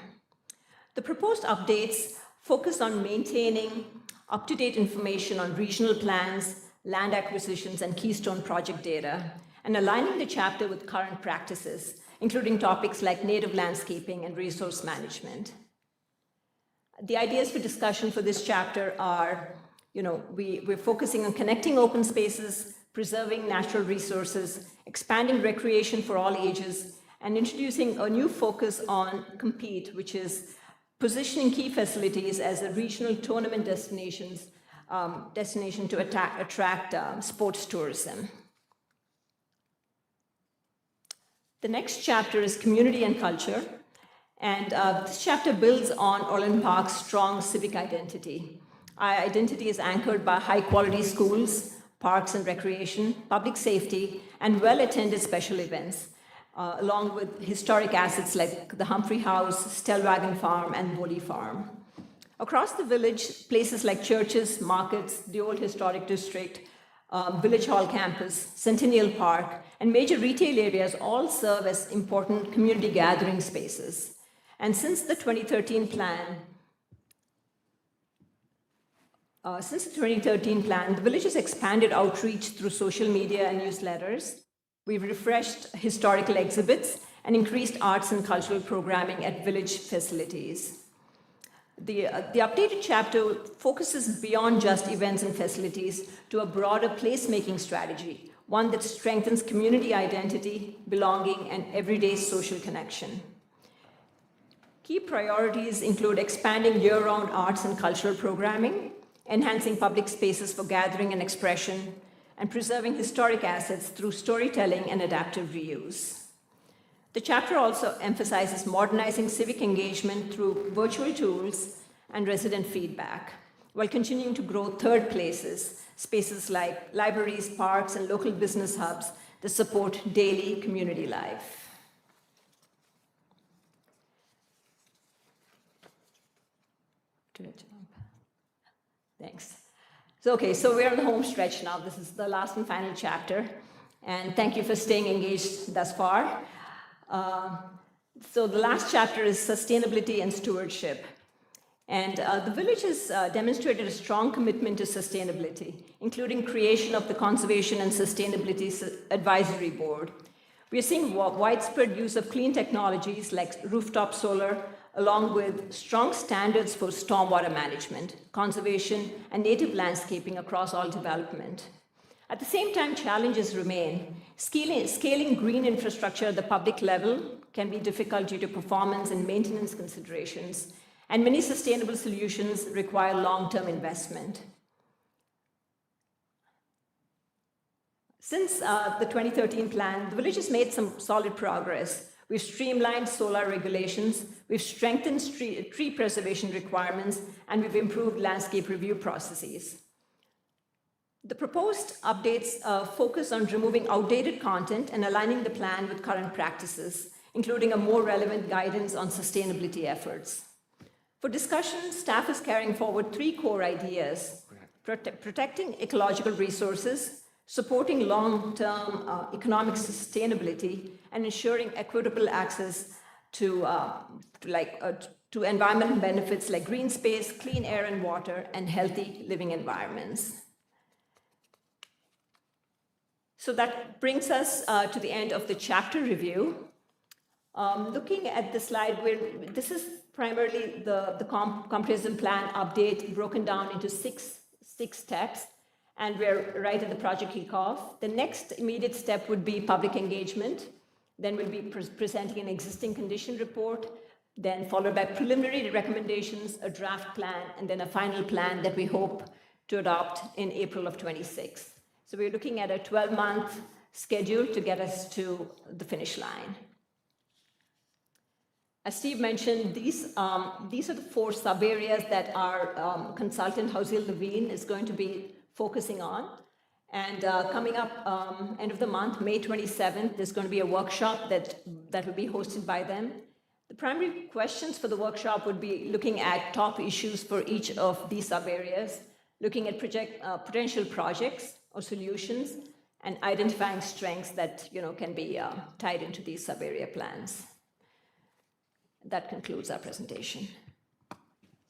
The proposed updates focus on maintaining up-to-date information on regional plans, land acquisitions, and keystone project data, and aligning the chapter with current practices, including topics like native landscaping and resource management. The ideas for discussion for this chapter are, we're focusing on connecting open spaces, preserving natural resources, expanding recreation for all ages, and introducing a new focus on compete, which is positioning key facilities as a regional tournament destination to attract sports tourism. The next chapter is community and culture, and this chapter builds on Orland Park's strong civic identity. Our identity is anchored by high-quality schools, parks and recreation, public safety, and well-attended special events, along with historic assets like the Humphrey House, Stellwagen Farm, and Woolley Farm. Across the village, places like churches, markets, the old historic district, Village Hall campus, Centennial Park, and major retail areas all serve as important community gathering spaces. And since the 2013 plan, the village has expanded outreach through social media and newsletters. We've refreshed historical exhibits and increased arts and cultural programming at village facilities. The updated chapter focuses beyond just events and facilities to a broader placemaking strategy, one that strengthens community identity, belonging, and everyday social connection. Key priorities include expanding year-round arts and cultural programming, enhancing public spaces for gathering and expression, and preserving historic assets through storytelling and adaptive reuse. The chapter also emphasizes modernizing civic engagement through virtual tools and resident feedback, while continuing to grow third places, spaces like libraries, parks, and local business hubs that support daily community life. Thanks. So we're on the home stretch now. This is the last and final chapter, and thank you for staying engaged thus far. So the last chapter is sustainability and stewardship. And the village has demonstrated a strong commitment to sustainability, including creation of the Conservation and Sustainability Advisory Board. We are seeing widespread use of clean technologies like rooftop solar, along with strong standards for stormwater management, conservation, and native landscaping across all development. At the same time, challenges remain. Scaling green infrastructure at the public level can be difficult due to performance and maintenance considerations, and many sustainable solutions require long-term investment. Since the 2013 plan, the village has made some solid progress. We've streamlined solar regulations, we've strengthened tree preservation requirements, and we've improved landscape review processes. The proposed updates focus on removing outdated content and aligning the plan with current practices, including a more relevant guidance on sustainability efforts. For discussion, staff is carrying forward 3 core ideas: protecting ecological resources, supporting long-term economic sustainability, and ensuring equitable access to environmental benefits like green space, clean air and water, and healthy living environments. So that brings us to the end of the chapter review. Looking at the slide, this is primarily the comprehensive plan update broken down into six steps, and we're right at the project kickoff. The next immediate step would be public engagement. Then we'll be presenting an existing condition report, then followed by preliminary recommendations, a draft plan, and then a final plan that we hope to adopt in April of 26. So we're looking at a 12-month schedule to get us to the finish line. As Steve mentioned, these are the 4 sub-areas that our consultant, Housil Levine, is going to be focusing on. And coming up end of the month, May 27th, there's going to be a workshop that will be hosted by them. The primary questions for the workshop would be looking at top issues for each of these sub-areas, looking at potential projects or solutions, and identifying strengths that can be tied into these sub-area plans. That concludes our presentation.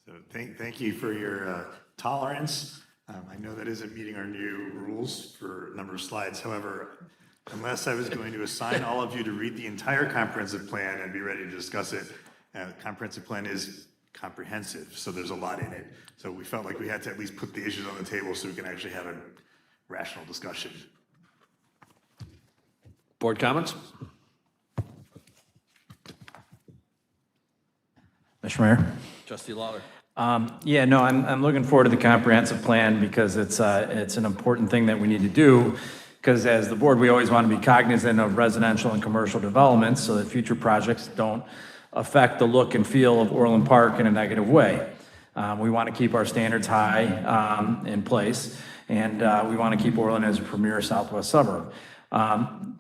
So thank you for your tolerance. I know that isn't meeting our new rules for a number of slides. However, unless I was going to assign all of you to read the entire comprehensive plan and be ready to discuss it, the comprehensive plan is comprehensive, so there's a lot in it. So we felt like we had to at least put the issues on the table so we can actually have a rational discussion. Board comments? Mr. Mayor? Trustee Lawler. Yeah, no, I'm looking forward to the comprehensive plan because it's an important thing that we need to do. Because as the board, we always want to be cognizant of residential and commercial developments so that future projects don't affect the look and feel of Orland Park in a negative way. We want to keep our standards high in place, and we want to keep Orland as a premier southwest suburb.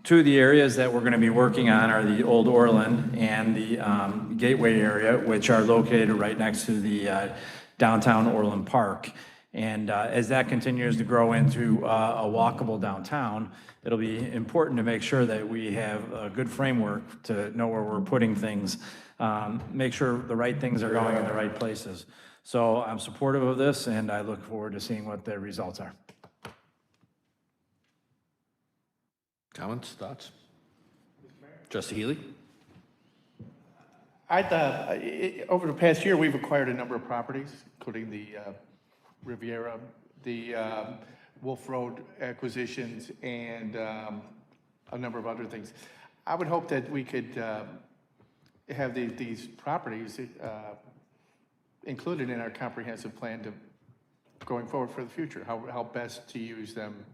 2 of the areas that we're going to be working on are the Old Orland and the Gateway area, which are located right next to the downtown Orland Park. And as that continues to grow into a walkable downtown, it'll be important to make sure that we have a good framework to know where we're putting things, make sure the right things are going in the right places. So I'm supportive of this, and I look forward to seeing what the results are. Comments, thoughts? Trustee Healy? Over the past year, we've acquired a number of properties, including the Riviera, the Wolf Road acquisitions, and a number of other things. I would hope that we could have these properties included in our comprehensive plan to going forward for the future. How best to use them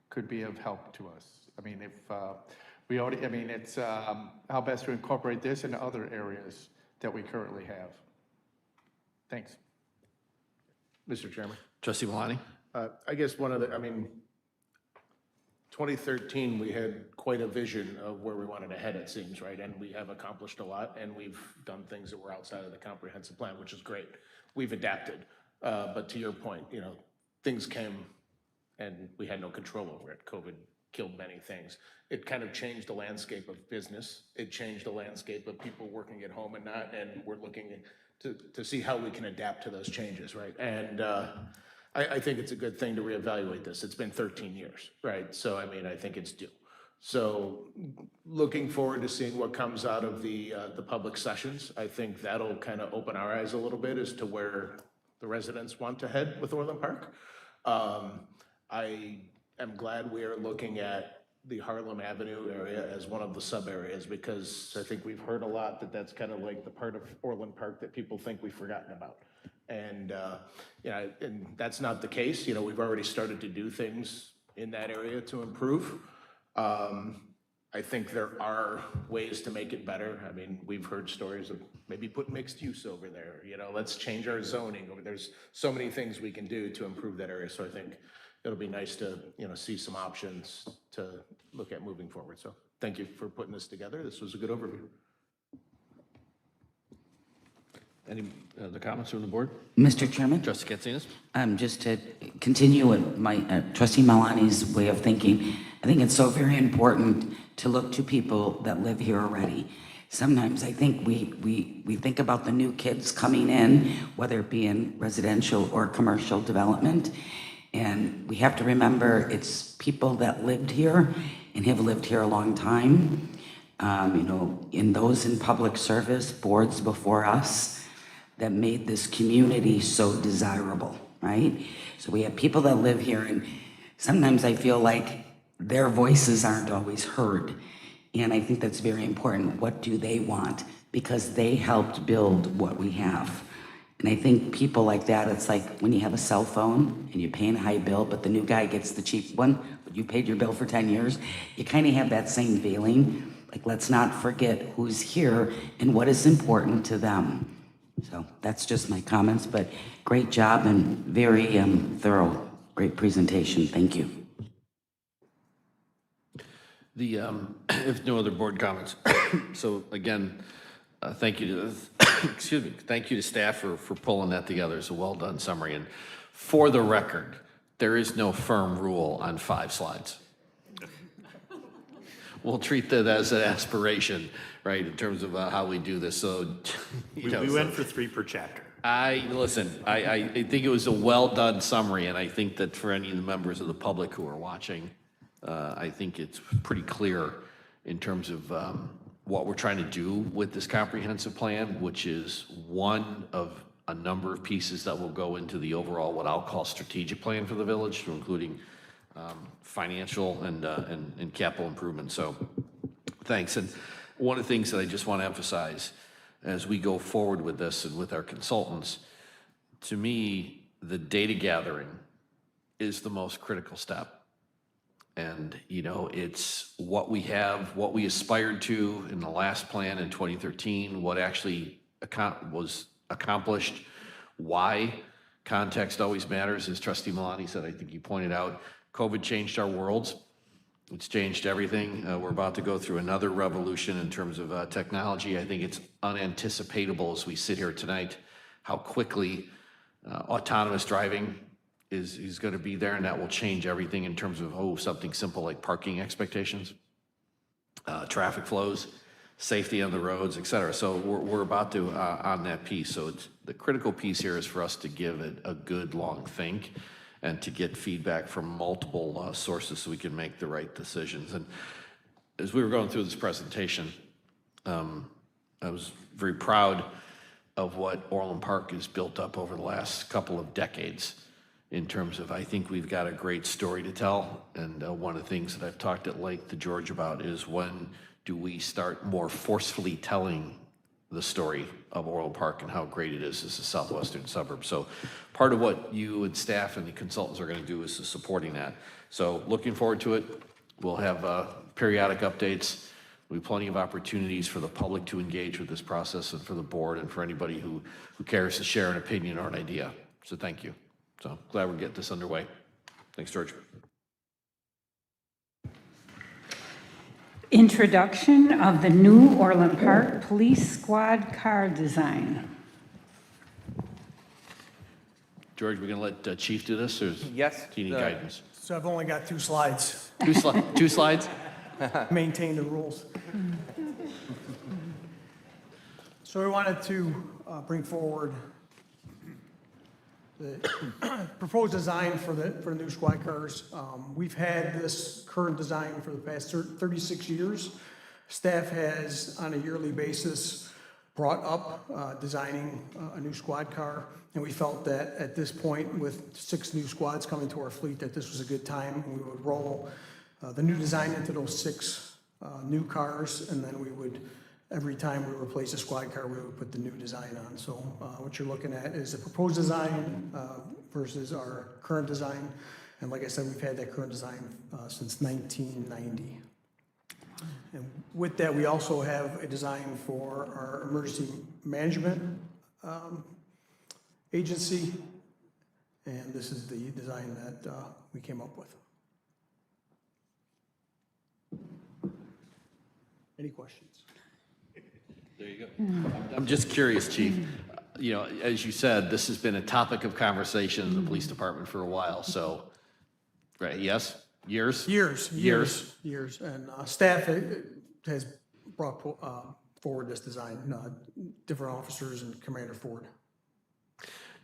could be of help to us. I mean, if we already, I mean, it's how best to incorporate this into other areas that we currently have. Thanks. Mr. Chairman. Trustee Malani? I guess one of the, 2013, we had quite a vision of where we wanted to head, it seems, right? And we have accomplished a lot, and we've done things that were outside of the comprehensive plan, which is great. We've adapted. But to your point, things came and we had no control over it. COVID killed many things. It kind of changed the landscape of business. It changed the landscape of people working at home and not, and we're looking to see how we can adapt to those changes, right? And I think it's a good thing to reevaluate this. It's been 13 years, right? So, I think it's due. So looking forward to seeing what comes out of the public sessions. I think that'll kind of open our eyes a little bit as to where the residents want to head with Orland Park. I am glad we are looking at the Harlem Avenue area as one of the sub areas, because I think we've heard a lot that that's kind of like the part of Orland Park that people think we've forgotten about. And, and that's not the case. We've already started to do things in that area to improve. I think there are ways to make it better. We've heard stories of maybe put mixed use over there. Let's change our zoning over. There's so many things we can do to improve that area. So I think it'll be nice to, see some options to look at moving forward. So thank you for putting this together. This was a good overview. Any other comments from the board? Mr. Chairman? Trustee Katsinas? Just to continue with my Trustee Malani's way of thinking, I think it's so very important to look to people that live here already. sometimes I think we think about the new kids coming in, whether it be in residential or commercial development. And we have to remember it's people that lived here and have lived here a long time. In those in public service, boards before us that made this community so desirable, right? So we have people that live here, and sometimes I feel like their voices aren't always heard. And I think that's very important. What do they want? Because they helped build what we have. And I think people like that, it's like when you have a cell phone and you're paying a high bill, but the new guy gets the cheap one, but you paid your bill for 10 years, you kind of have that same feeling. Like, let's not forget who's here and what is important to them. So that's just my comments, but great job and very thorough. Great presentation. Thank you. If no other board comments, so again, thank you to, excuse me, thank you to staff for pulling that together. It's a well-done summary. And for the record, there is no firm rule on 5 slides. We'll treat that as an aspiration, right, in terms of how we do this. So, We went for 3 per chapter. I think it was a well-done summary, and I think that for any of the members of the public who are watching, I think it's pretty clear in terms of what we're trying to do with this comprehensive plan, which is one of a number of pieces that will go into the overall, what I'll call strategic plan for the village, including financial and capital improvement. So thanks. And one of the things that I just want to emphasize as we go forward with this and with our consultants, to me, the data gathering is the most critical step. And, it's what we have, what we aspired to in the last plan in 2013, what actually was accomplished, why context always matters, as Trustee Milani said. I think you pointed out, COVID changed our worlds. It's changed everything. We're about to go through another revolution in terms of technology. I think it's unanticipatable as we sit here tonight, how quickly autonomous driving is going to be there, and that will change everything in terms of something simple like parking expectations, traffic flows, safety on the roads, et cetera. So we're about to on that piece. So the critical piece here is for us to give it a good long think and to get feedback from multiple sources so we can make the right decisions. And as we were going through this presentation, I was very proud of what Orland Park has built up over the last couple of decades. In terms of, I think we've got a great story to tell. And one of the things that I've talked at length to George about is when do we start more forcefully telling the story of Orland Park and how great it is as a southwestern suburb. So part of what you and staff and the consultants are going to do is supporting that. So looking forward to it. We'll have periodic updates. There'll be plenty of opportunities for the public to engage with this process and for the board and for anybody who cares to share an opinion or an idea. So thank you. So glad we're getting this underway. Thanks, George. Introduction of the new Orland Park Police Squad car design. George, we're going to let Chief do this, or Yes. do you need guidance? So I've only got 2 slides. Two slides? Maintain the rules. So we wanted to bring forward the proposed design for the new squad cars. We've had this current design for the past 36 years. Staff has, on a yearly basis, brought up designing a new squad car, and we felt that at this point, with 6 new squads coming to our fleet, that this was a good time. We would roll the new design into those 6 new cars, and then we would, every time we replace a squad car, we would put the new design on. So what you're looking at is the proposed design versus our current design. And like I said, we've had that current design since 1990. And with that, we also have a design for our emergency management agency. And this is the design that we came up with. Any questions? There you go. I'm just curious, Chief. As you said, this has been a topic of conversation in the police department for a while. So, right? Yes. Years. And staff has brought forward this design, different officers and Commander Ford.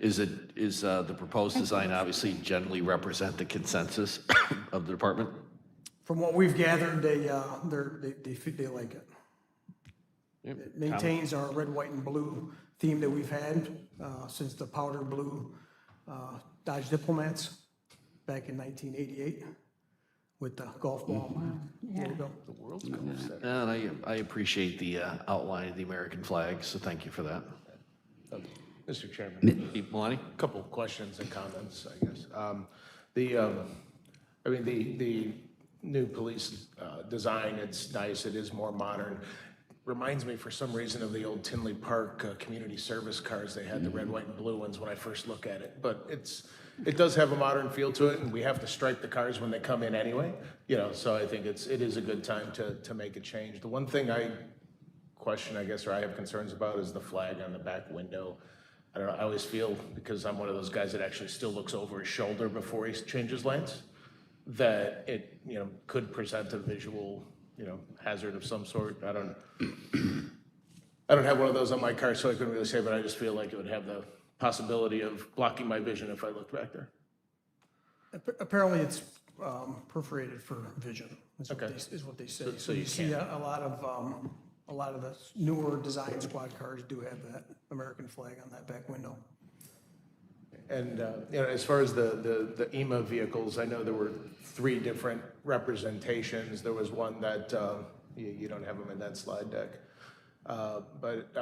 Is the proposed design obviously generally represent the consensus of the department? From what we've gathered, they like it. It maintains our red, white, and blue theme that we've had since the powder blue Dodge Diplomats back in 1988 with the golf ball logo. The world's and I appreciate the outline of the American flag, so thank you for that. Mr. Chairman, Maloney? a couple of questions and comments, I guess. The new police design, it's nice, it is more modern. Reminds me for some reason of the old Tinley Park community service cars. They had the red, white, and blue ones when I first look at it. But it does have a modern feel to it, and we have to stripe the cars when they come in anyway. So I think it is a good time to make a change. The one thing I question, I guess, or I have concerns about is the flag on the back window. I don't know, I always feel, because I'm one of those guys that actually still looks over his shoulder before he changes lanes, that it, could present a visual, hazard of some sort. I don't have one of those on my car, so I couldn't really say, but I just feel like it would have the possibility of blocking my vision if I looked back there. Apparently, it's perforated for vision, is what they say. So you you see a lot of the newer design squad cars do have that American flag on that back window. And as far as the EMA vehicles, I know there were 3 different representations. There was one that you don't have them in that slide deck, but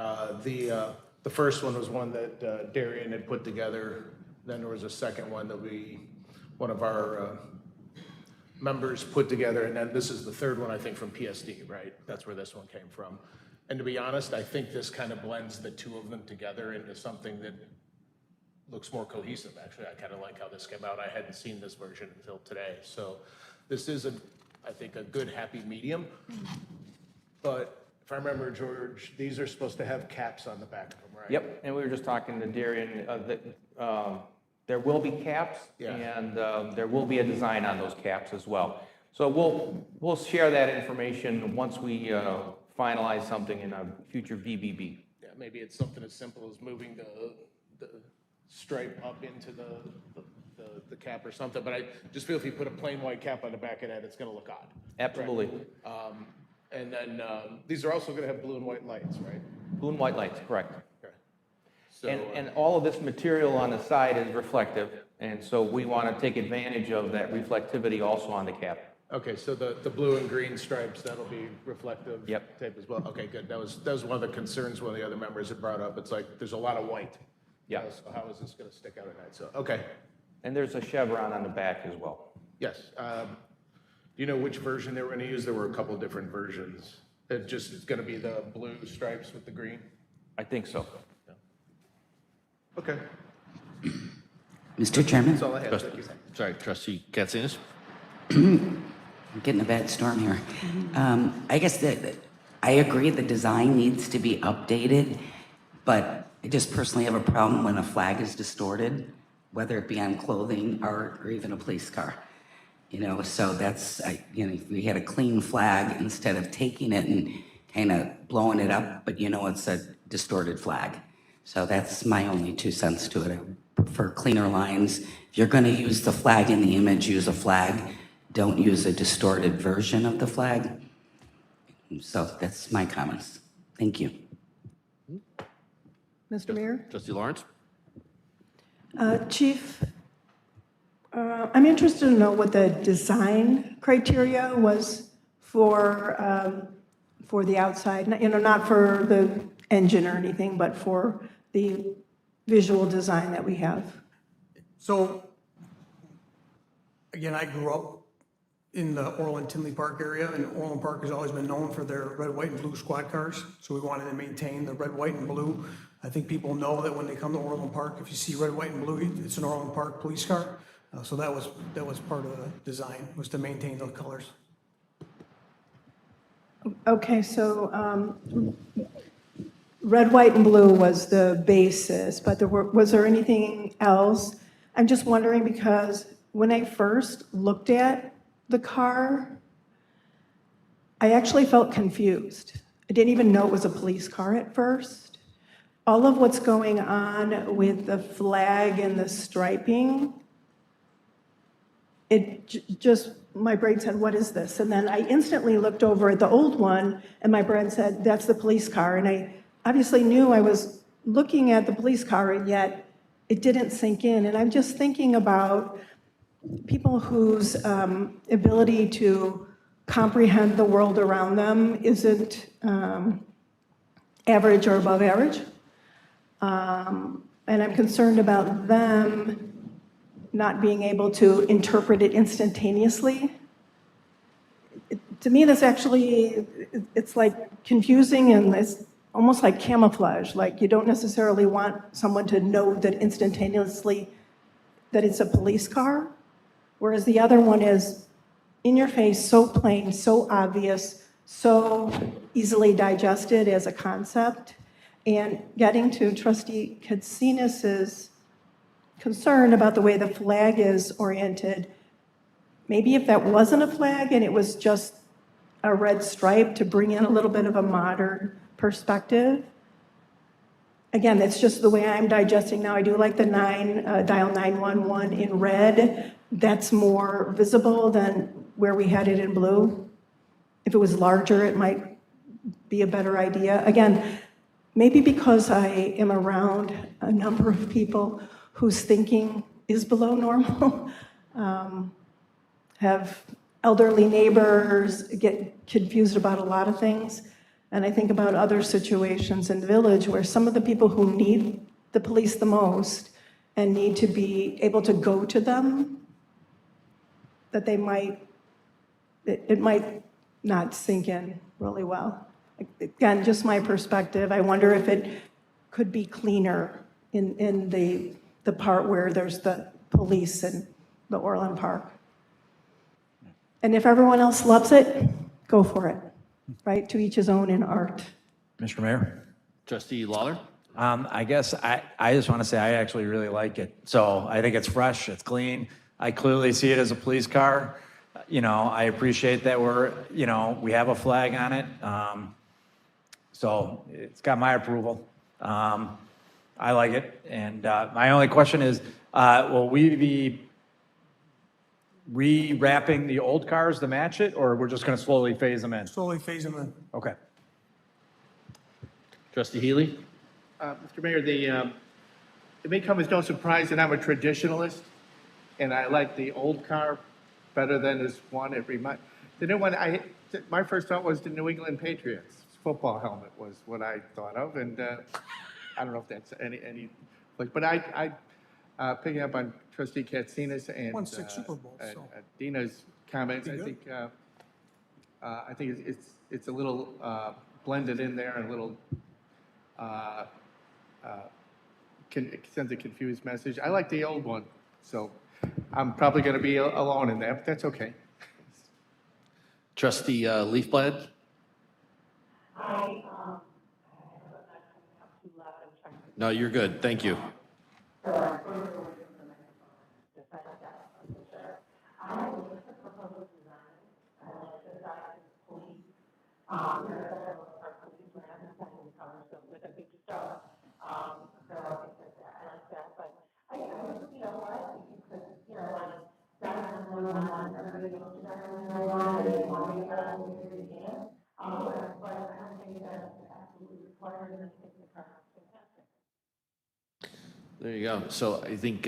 the first one was one that Darian had put together. Then there was a second one that one of our members put together, and then this is the third one, I think, from PSD, right? That's where this one came from. And to be honest, I think this kind of blends the 2 of them together into something that looks more cohesive, actually. I kind of like how this came out. I hadn't seen this version until today. So this is, I think, a good, happy medium. But if I remember, George, these are supposed to have caps on the back of them, right? Yep, and we were just talking to Darian, there will be caps, and there will be a design on those caps as well. So we'll share that information once we finalize something in a future VBB. Yeah, maybe it's something as simple as moving the stripe up into the cap or something, but I just feel if you put a plain white cap on the back of that, it's gonna look odd. Absolutely. Right? And then these are also gonna have blue and white lights, right? Blue and white lights, correct. Okay. So, And all of this material on the side is reflective, and so we want to take advantage of that reflectivity also on the cap. okay, so the blue and green stripes, that'll be reflective Yep. tape as well. Okay, good. That was one of the concerns one of the other members had brought up. It's like, there's a lot of white. Yeah. So how is this gonna stick out at night? So, okay, And there's a chevron on the back as well. yes. Do you know which version they were gonna use? There were a couple different versions. It's gonna be the blue stripes with the green? I think so. Okay, Mr. Chairman, that's all I had. Thank you. Sorry, Trustee Katsinas? I'm getting a bad storm here. I guess that I agree the design needs to be updated, but I just personally have a problem when a flag is distorted, whether it be on clothing or even a police car. So that's, if we had a clean flag instead of taking it and kind of blowing it up, but it's a distorted flag. So that's my only 2 cents to it. I prefer cleaner lines. If you're going to use the flag in the image, use a flag. Don't use a distorted version of the flag. So that's my comments. Thank you. Mr. Mayor? Trustee Lawrence? Chief, I'm interested to know what the design criteria was for the outside, not for the engine or anything, but for the visual design that we have. So, again, I grew up in the Orland Tinley Park area, and Orland Park has always been known for their red, white, and blue squad cars. So we wanted to maintain the red, white, and blue. I think people know that when they come to Orland Park, if you see red, white, and blue, it's an Orland Park police car. So that was part of the design, was to maintain those colors. Okay, so red, white, and blue was the basis, but was there anything else? I'm just wondering because when I first looked at the car, I actually felt confused. I didn't even know it was a police car at first. All of what's going on with the flag and the striping, just, my brain said, what is this? And then I instantly looked over at the old one, and my brain said, that's the police car. And I obviously knew I was looking at the police car, and yet it didn't sink in. And I'm just thinking about people whose ability to comprehend the world around them isn't average or above average. And I'm concerned about them not being able to interpret it instantaneously. To me, that's actually, it's like confusing, and it's almost like camouflage. Like, you don't necessarily want someone to know that instantaneously that it's a police car, whereas the other one is in your face, so plain, so obvious, so easily digested as a concept. And getting to Trustee Katsinas's concern about the way the flag is oriented, maybe if that wasn't a flag and it was just a red stripe to bring in a little bit of a modern perspective. Again, that's just the way I'm digesting now. I do like the dial 911 in red. That's more visible than where we had it in blue. If it was larger, it might be a better idea. Again, maybe because I am around a number of people whose thinking is below normal, have elderly neighbors, get confused about a lot of things. And I think about other situations in the village where some of the people who need the police the most and need to be able to go to them, that they might, it might not sink in really well. Again, just my perspective. I wonder if it could be cleaner in the part where there's the police in the Orland Park. And if everyone else loves it, go for it, right? To each his own in art. Mr. Mayor? Trustee Lawler? I guess I just want to say I actually really like it. So I think it's fresh, it's clean. I clearly see it as a police car. You know, I appreciate that we have a flag on it. So it's got my approval. I like it. And my only question is, will we be rewrapping the old cars to match it, or we're just going to slowly phase them in? Slowly phase them in. Okay. Trustee Healy? Mr. Mayor, it may come as no surprise that I'm a traditionalist, and I like the old car better than this one. The new one, my first thought was the New England Patriots football helmet was what I thought of, and I don't know if that's any but I picking up on Trustee Katsinas and Won 6 Super Bowls, so. Dina's comments, I think it's a little blended in there and a little sends a confused message. I like the old one, so I'm probably going to be alone in that, but that's okay. Trustee Leafblad? No, you're good. Thank you. There you go. So I think,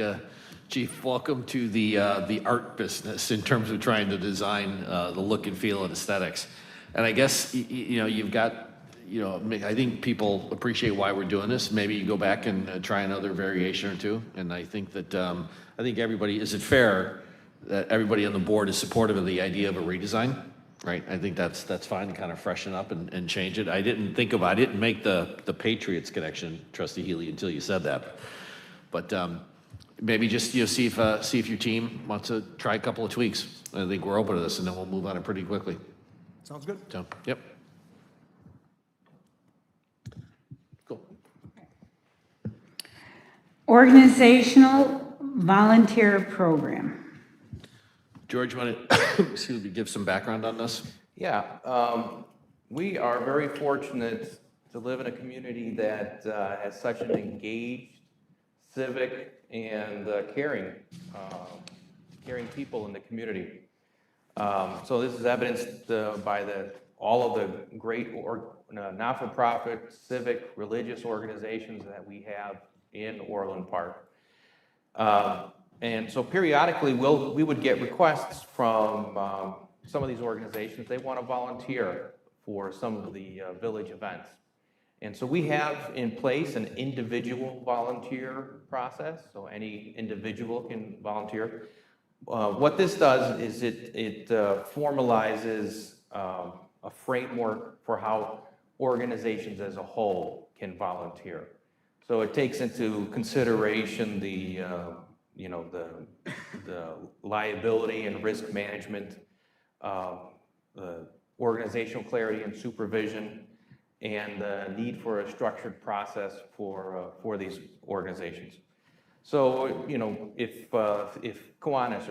Chief, welcome to the art business in terms of trying to design the look and feel and aesthetics. And I guess, you've got, I think people appreciate why we're doing this. Maybe you go back and try another variation or two. And I think that, I think everybody, is it fair that everybody on the board is supportive of the idea of a redesign? Right, I think that's fine to kind of freshen up and change it. I didn't make the Patriots connection, Trustee Healy, until you said that. But maybe just see if your team wants to try a couple of tweaks. I think we're open to this, and then we'll move on it pretty quickly. Sounds good. So, yep. Cool. Organizational volunteer program. George, you want to give some background on this? Yeah, We are very fortunate to live in a community that has such an engaged, civic, and caring people in the community. So this is evidenced by all of the great not-for-profit, civic, religious organizations that we have in Orland Park. And so periodically, we would get requests from some of these organizations. They want to volunteer for some of the village events. And so we have in place an individual volunteer process, so any individual can volunteer. What this does is it formalizes a framework for how organizations as a whole can volunteer. So it takes into consideration the liability and risk management, the organizational clarity and supervision, and the need for a structured process for these organizations. So, if Kiwanis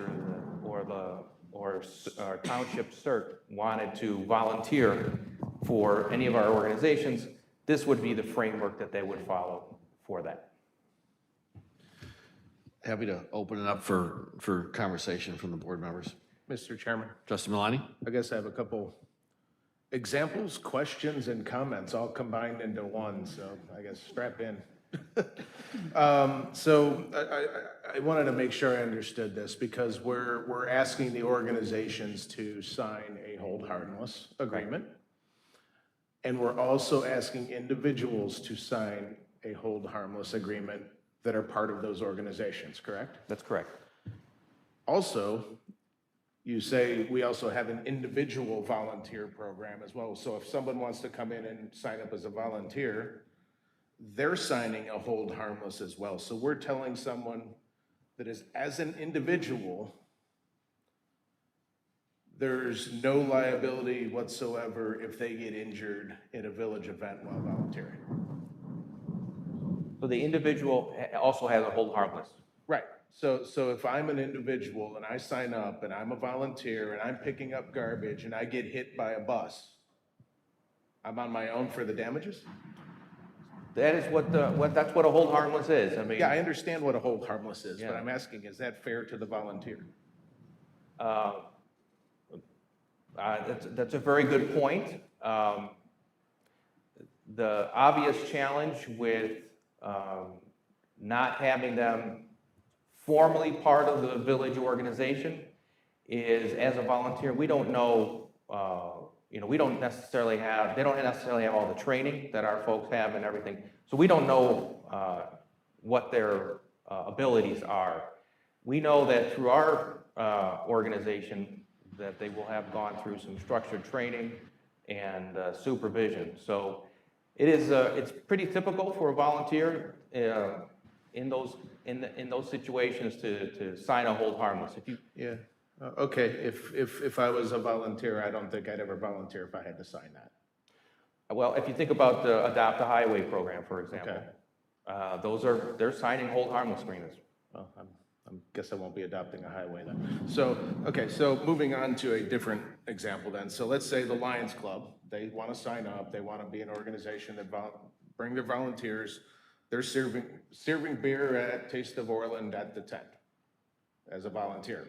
or Township CERT wanted to volunteer for any of our organizations, this would be the framework that they would follow for that. Happy to open it up for conversation from the board members. Mr. Chairman, Trustee Milani? I guess I have a couple examples, questions, and comments all combined into one, so I guess strap in. So I wanted to make sure I understood this because we're asking the organizations to sign a hold harmless agreement. And we're also asking individuals to sign a hold harmless agreement that are part of those organizations, correct? That's correct. Also, you say we also have an individual volunteer program as well. So if someone wants to come in and sign up as a volunteer, they're signing a hold harmless as well. So we're telling someone that is, as an individual, there's no liability whatsoever if they get injured in a village event while volunteering. So the individual also has a hold harmless. Right. So if I'm an individual and I sign up and I'm a volunteer and I'm picking up garbage and I get hit by a bus, I'm on my own for the damages? That is that's what a hold harmless is. I mean, Yeah, I understand what a hold harmless is, but I'm asking, is that fair to the volunteer? That's a very good point. The obvious challenge with not having them formally part of the village organization is, as a volunteer, we don't know, we don't necessarily have, they don't necessarily have all the training that our folks have and everything. So we don't know what their abilities are. We know that through our organization that they will have gone through some structured training and supervision. So it is, it's pretty typical for a volunteer in those situations to sign a hold harmless. If you, Yeah. Okay, if I was a volunteer, I don't think I'd ever volunteer if I had to sign that. well, if you think about the Adopt a Highway program, for example, they're signing hold harmless agreements. Well, I guess I won't be adopting a highway then. So, okay, so moving on to a different example then. So let's say the Lions Club, they want to sign up, they want to be an organization that bring their volunteers. They're serving beer at Taste of Orland at the tent as a volunteer,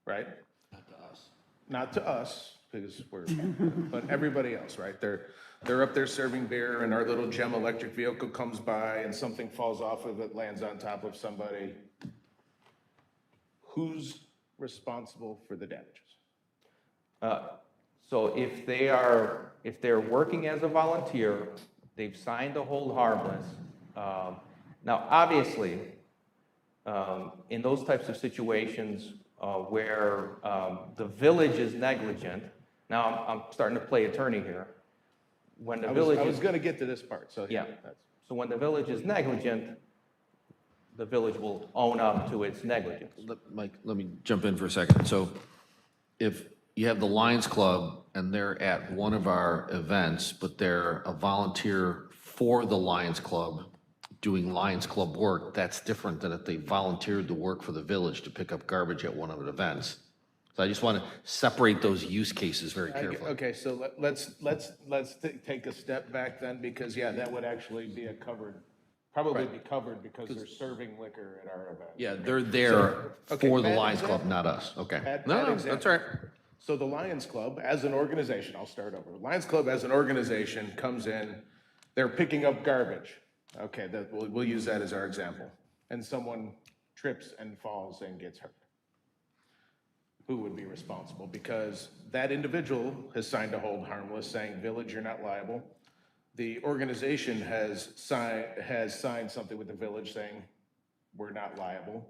right? Not to us. Not to us, because but everybody else, right? They're up there serving beer and our little gem electric vehicle comes by and something falls off of it, lands on top of somebody. Who's responsible for the damages? So if they're working as a volunteer, they've signed a hold harmless. Now, obviously, in those types of situations where the village is negligent, now I'm starting to play attorney here. When the village I was going to get to this part, so yeah. So when the village is negligent, the village will own up to its negligence. Mike, let me jump in for a second. So if you have the Lions Club and they're at one of our events, but they're a volunteer for the Lions Club doing Lions Club work, that's different than if they volunteered to work for the village to pick up garbage at one of the events. So I just want to separate those use cases very carefully. Okay, so let's take a step back then, because yeah, that would actually be probably be covered because they're serving liquor at our event. Yeah, they're there okay, for the bad Lions Club, example. not us. Okay. Bad No, that's example. all right. So the Lions Club, as an organization, I'll start over. Lions Club, as an organization, comes in, they're picking up garbage. Okay, we'll use that as our example. And someone trips and falls and gets hurt. Who would be responsible? Because that individual has signed a hold harmless, saying, "Village, you're not liable." The organization has signed something with the village saying, "We're not liable."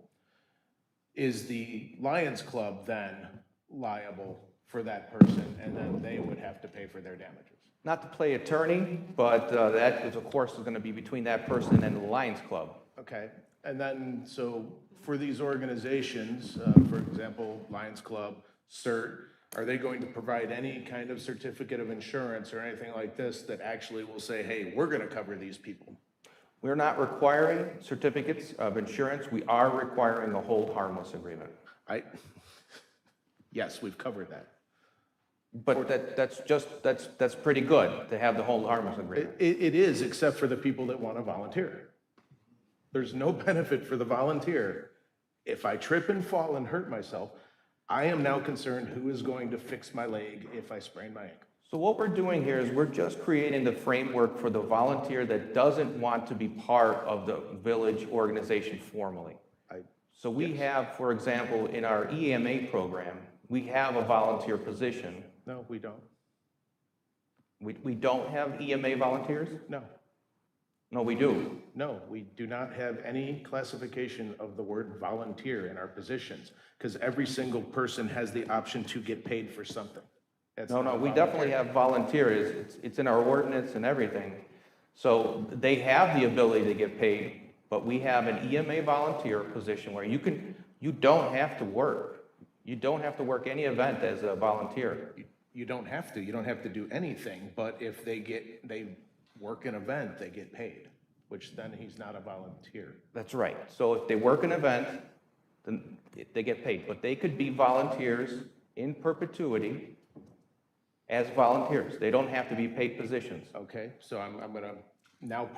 Is the Lions Club then liable for that person, and then they would have to pay for their damages? Not to play attorney, but that is, of course, is going to be between that person and the Lions Club. Okay, and then, so for these organizations, for example, Lions Club, CERT, are they going to provide any kind of certificate of insurance or anything like this that actually will say, hey, we're gonna cover these people? We're not requiring certificates of insurance. We are requiring a hold harmless agreement. Yes, we've covered that. But that's pretty good to have the hold harmless agreement. It is, except for the people that wanna volunteer. There's no benefit for the volunteer. If I trip and fall and hurt myself, I am now concerned who is going to fix my leg if I sprain my ankle. So what we're doing here is we're just creating the framework for the volunteer that doesn't want to be part of the village organization formally. So we have, for example, in our EMA program, we have a volunteer position. No, we don't. We don't have EMA volunteers? No. No, we do. No, we do not have any classification of the word volunteer in our positions, because every single person has the option to get paid for something. No, we definitely have volunteers. It's in our ordinance and everything. So they have the ability to get paid, but we have an EMA volunteer position where you don't have to work. You don't have to work any event as a volunteer. You don't have to. You don't have to do anything, but if they work an event, they get paid, which then he's not a volunteer. That's right. So if they work an event, then they get paid. But they could be volunteers in perpetuity as volunteers. They don't have to be paid positions. Okay, so I'm gonna, now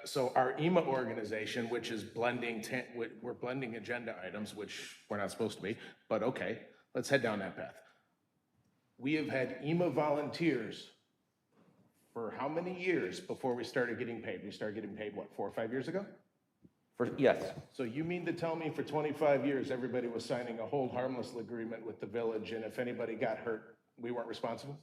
so our EMA organization, which is we're blending agenda items, which we're not supposed to be, but okay, let's head down that path. We have had EMA volunteers for how many years before we started getting paid? We started getting paid, what, 4 or 5 years ago? Yes. So you mean to tell me for 25 years, everybody was signing a hold harmless agreement with the village, and if anybody got hurt, we weren't responsible?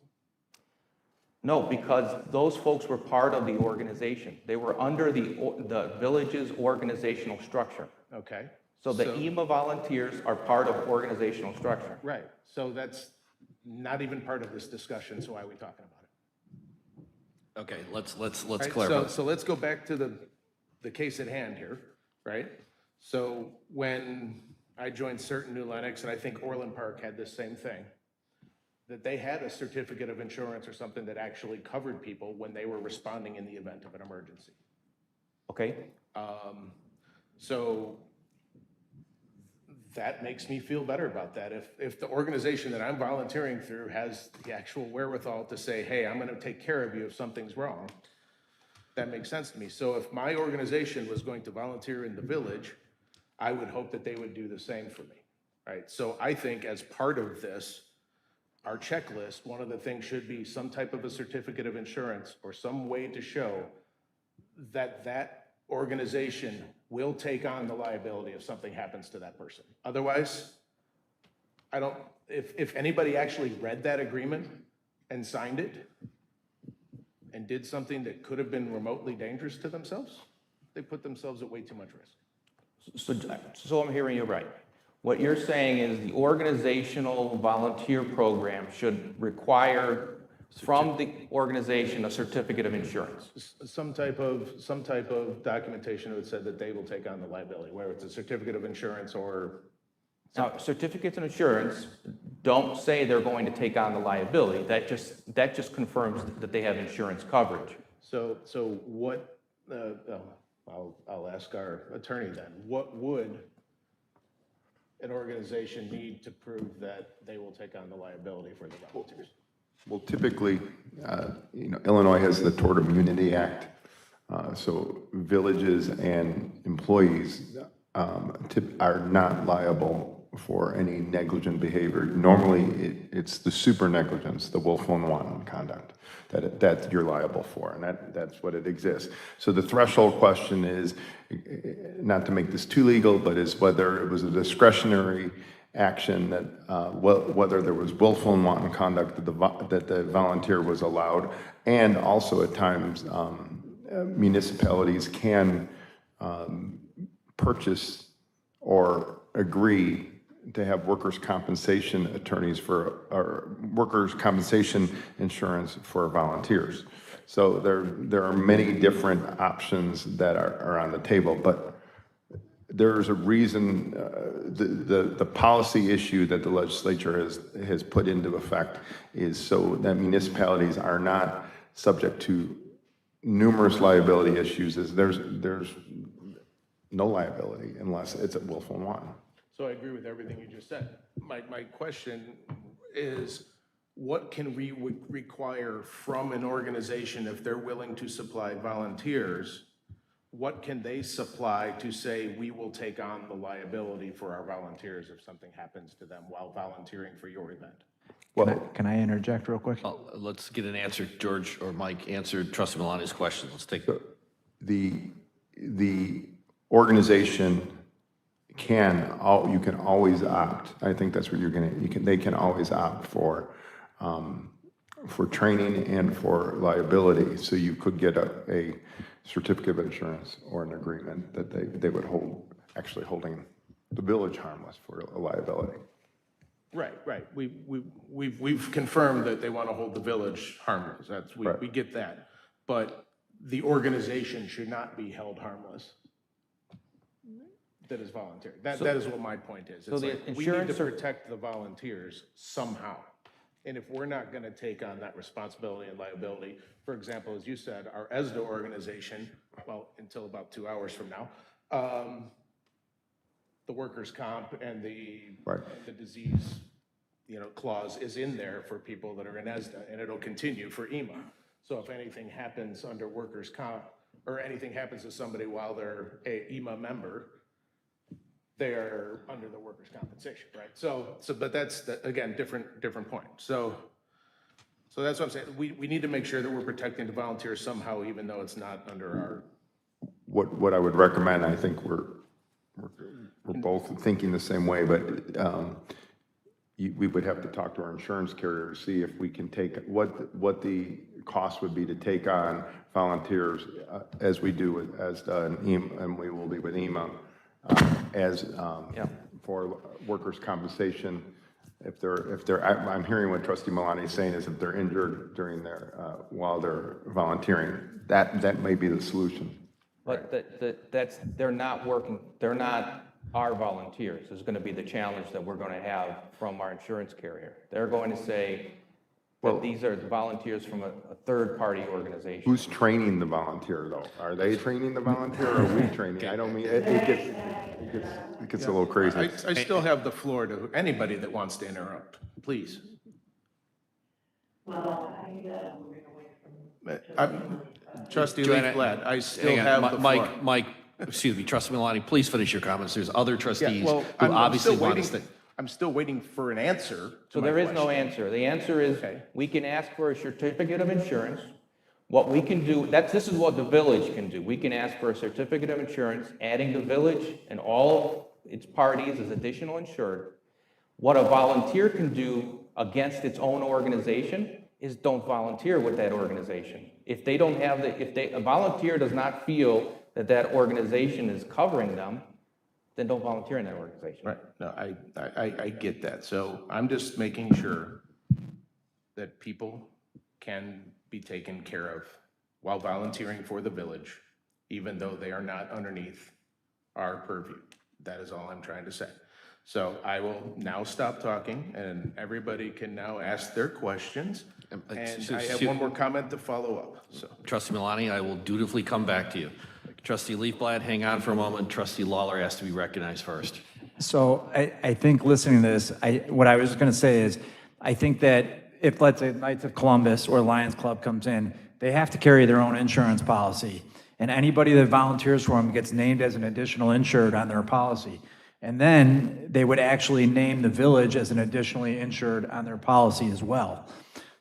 No, because those folks were part of the organization. They were under the village's organizational structure. Okay. So the EMA volunteers are part of organizational structure. Right, so that's not even part of this discussion, so why are we talking about it? Okay, let's Right, clarify. So let's go back to the case at hand here, right? So when I joined certain New Lenox, and I think Orland Park had this same thing, that they had a certificate of insurance or something that actually covered people when they were responding in the event of an emergency. Okay? So that makes me feel better about that. If the organization that I'm volunteering through has the actual wherewithal to say, hey, I'm gonna take care of you if something's wrong, that makes sense to me. So if my organization was going to volunteer in the village, I would hope that they would do the same for me, right? So I think as part of this, our checklist, one of the things should be some type of a certificate of insurance or some way to show that that organization will take on the liability if something happens to that person. Otherwise, if anybody actually read that agreement and signed it and did something that could have been remotely dangerous to themselves, they put themselves at way too much risk. So I'm hearing you right. What you're saying is the organizational volunteer program should require from the organization a certificate of insurance. Some type of documentation that said that they will take on the liability, whether it's a certificate of insurance or. Now, certificates of insurance don't say they're going to take on the liability. That just confirms that they have insurance coverage. So what? I'll ask our attorney then. What would an organization need to prove that they will take on the liability for the volunteers? Well, typically, Illinois has the Tort Immunity Act, so villages and employees are not liable for any negligent behavior. Normally, it's the super negligence, the willful and wanton conduct that you're liable for, and that's what it exists. So the threshold question is, not to make this too legal, but is whether it was a discretionary action that, whether there was willful and wanton conduct that the volunteer was allowed, and also at times municipalities can purchase or agree to have workers' compensation attorneys or workers' compensation insurance for volunteers. So there are many different options that are on the table, but there's a reason, the policy issue that the legislature has put into effect is so that municipalities are not subject to numerous liability issues. There's no liability unless it's a willful and wanton. So I agree with everything you just said. My question is, what can we require from an organization if they're willing to supply volunteers? What can they supply to say we will take on the liability for our volunteers if something happens to them while volunteering for your event? Can I interject real quick? Let's get an answer. George or Mike answered Trustee Milani's question. Let's take it. The organization you can always opt. I think that's what they can always opt for training and for liability. So you could get a certificate of insurance or an agreement that they would actually holding the village harmless for a liability. Right. We've confirmed that they want to hold the village harmless. We get that. But the organization should not be held harmless. That is voluntary. That is what my point is. It's like we need to protect the volunteers somehow. And if we're not going to take on that responsibility and liability, for example, as you said, our ESDA organization, well, until about 2 hours from now, the workers' comp and the disease, clause is in there for people that are in ESDA, and it'll continue for EMA. So if anything happens under workers' comp, or anything happens to somebody while they're a EMA member, they're under the workers' compensation, right? But that's, again, different point. So that's what I'm saying. We need to make sure that we're protecting the volunteers somehow, even though it's not under our. What I would recommend, I think we're both thinking the same way, but we would have to talk to our insurance carrier to see if we can take what the cost would be to take on volunteers as we do with ESDA and EMA, and we will be with EMA. For workers' compensation, I'm hearing what Trustee Milani is saying is if they're injured during while they're volunteering, that may be the solution. But they're not our volunteers. Is going to be the challenge that we're going to have from our insurance carrier. They're going to say that these are volunteers from a third-party organization. Who's training the volunteer, though? Are they training the volunteer, or are we training? I don't mean, it gets a little crazy. I still have the floor to anybody that wants to interrupt, please. Trustee Leaf-Blatt, I still have the floor. Mike, excuse me, Trustee Milani, please finish your comments. There's other trustees who obviously want to stay. I'm still waiting for an answer. So there is no answer. The answer is we can ask for a certificate of insurance. What we can do, this is what the village can do. We can ask for a certificate of insurance, adding the village and all its parties as additional insured. What a volunteer can do against its own organization is don't volunteer with that organization. If they don't have a volunteer does not feel that organization is covering them, then don't volunteer in that organization. Right. No, I get that. So I'm just making sure that people can be taken care of while volunteering for the village, even though they are not underneath our purview. That is all I'm trying to say. So I will now stop talking, and everybody can now ask their questions. And I have one more comment to follow up. So, Trustee Milani, I will dutifully come back to you. Trustee Leaf-Blatt, hang on for a moment. Trustee Lawler has to be recognized first. So I think listening to this, what I was going to say is, I think that if, let's say, Knights of Columbus or Lions Club comes in, they have to carry their own insurance policy. And anybody that volunteers for them gets named as an additional insured on their policy. And then they would actually name the village as an additionally insured on their policy as well.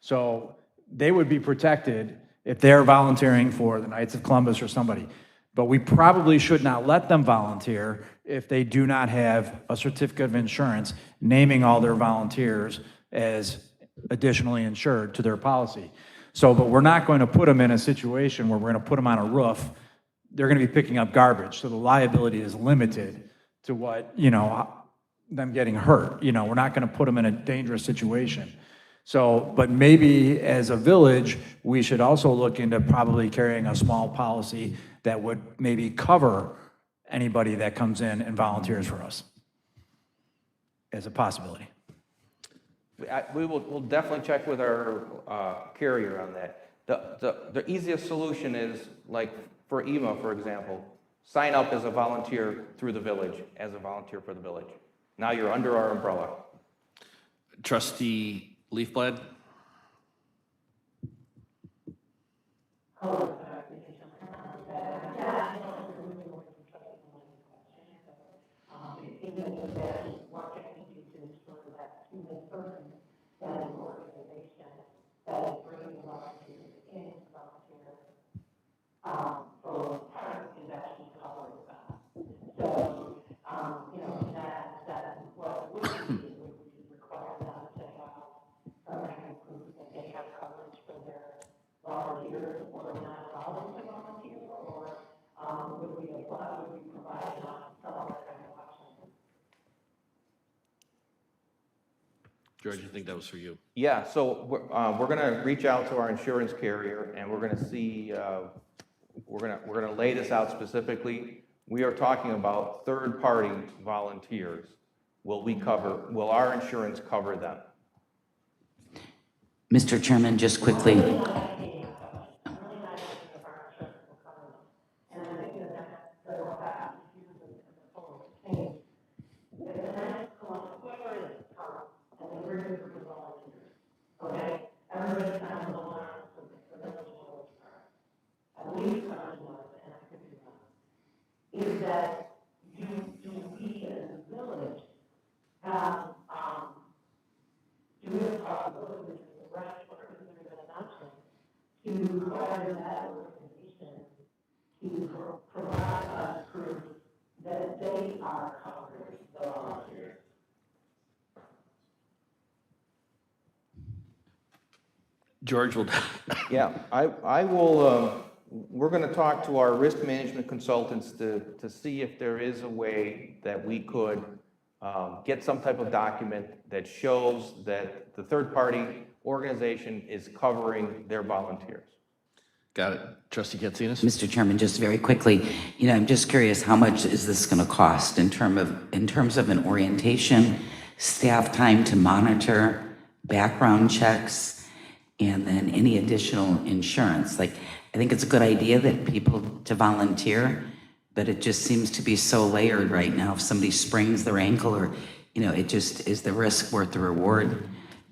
So they would be protected if they're volunteering for the Knights of Columbus or somebody. But we probably should not let them volunteer if they do not have a certificate of insurance naming all their volunteers as additionally insured to their policy. So, but we're not going to put them in a situation where we're going to put them on a roof. They're going to be picking up garbage. So the liability is limited to what, them getting hurt. We're not going to put them in a dangerous situation. So, but maybe as a village, we should also look into probably carrying a small policy that would maybe cover anybody that comes in and volunteers for us as a possibility. We'll definitely check with our carrier on that. The easiest solution is, like for EMA, for example, sign up as a volunteer through the village, as a volunteer for the village. Now you're under our umbrella. Trustee Leafblad? George, I think that was for you. Yeah, so we're going to reach out to our insurance carrier, and we're going to see, we're going to lay this out specifically. We are talking about third-party volunteers. Will our insurance cover them? Mr. Chairman, just quickly. George will. Yeah, I will, we're going to talk to our risk management consultants to see if there is a way that we could get some type of document that shows that the third-party organization is covering their volunteers. Got it. Trustee Katsinas? Mr. Chairman, just very quickly, I'm just curious, how much is this going to cost in terms of an orientation, staff time to monitor, background checks, and then any additional insurance? Like, I think it's a good idea that people to volunteer, but it just seems to be so layered right now. If somebody sprains their ankle or, it just, is the risk worth the reward?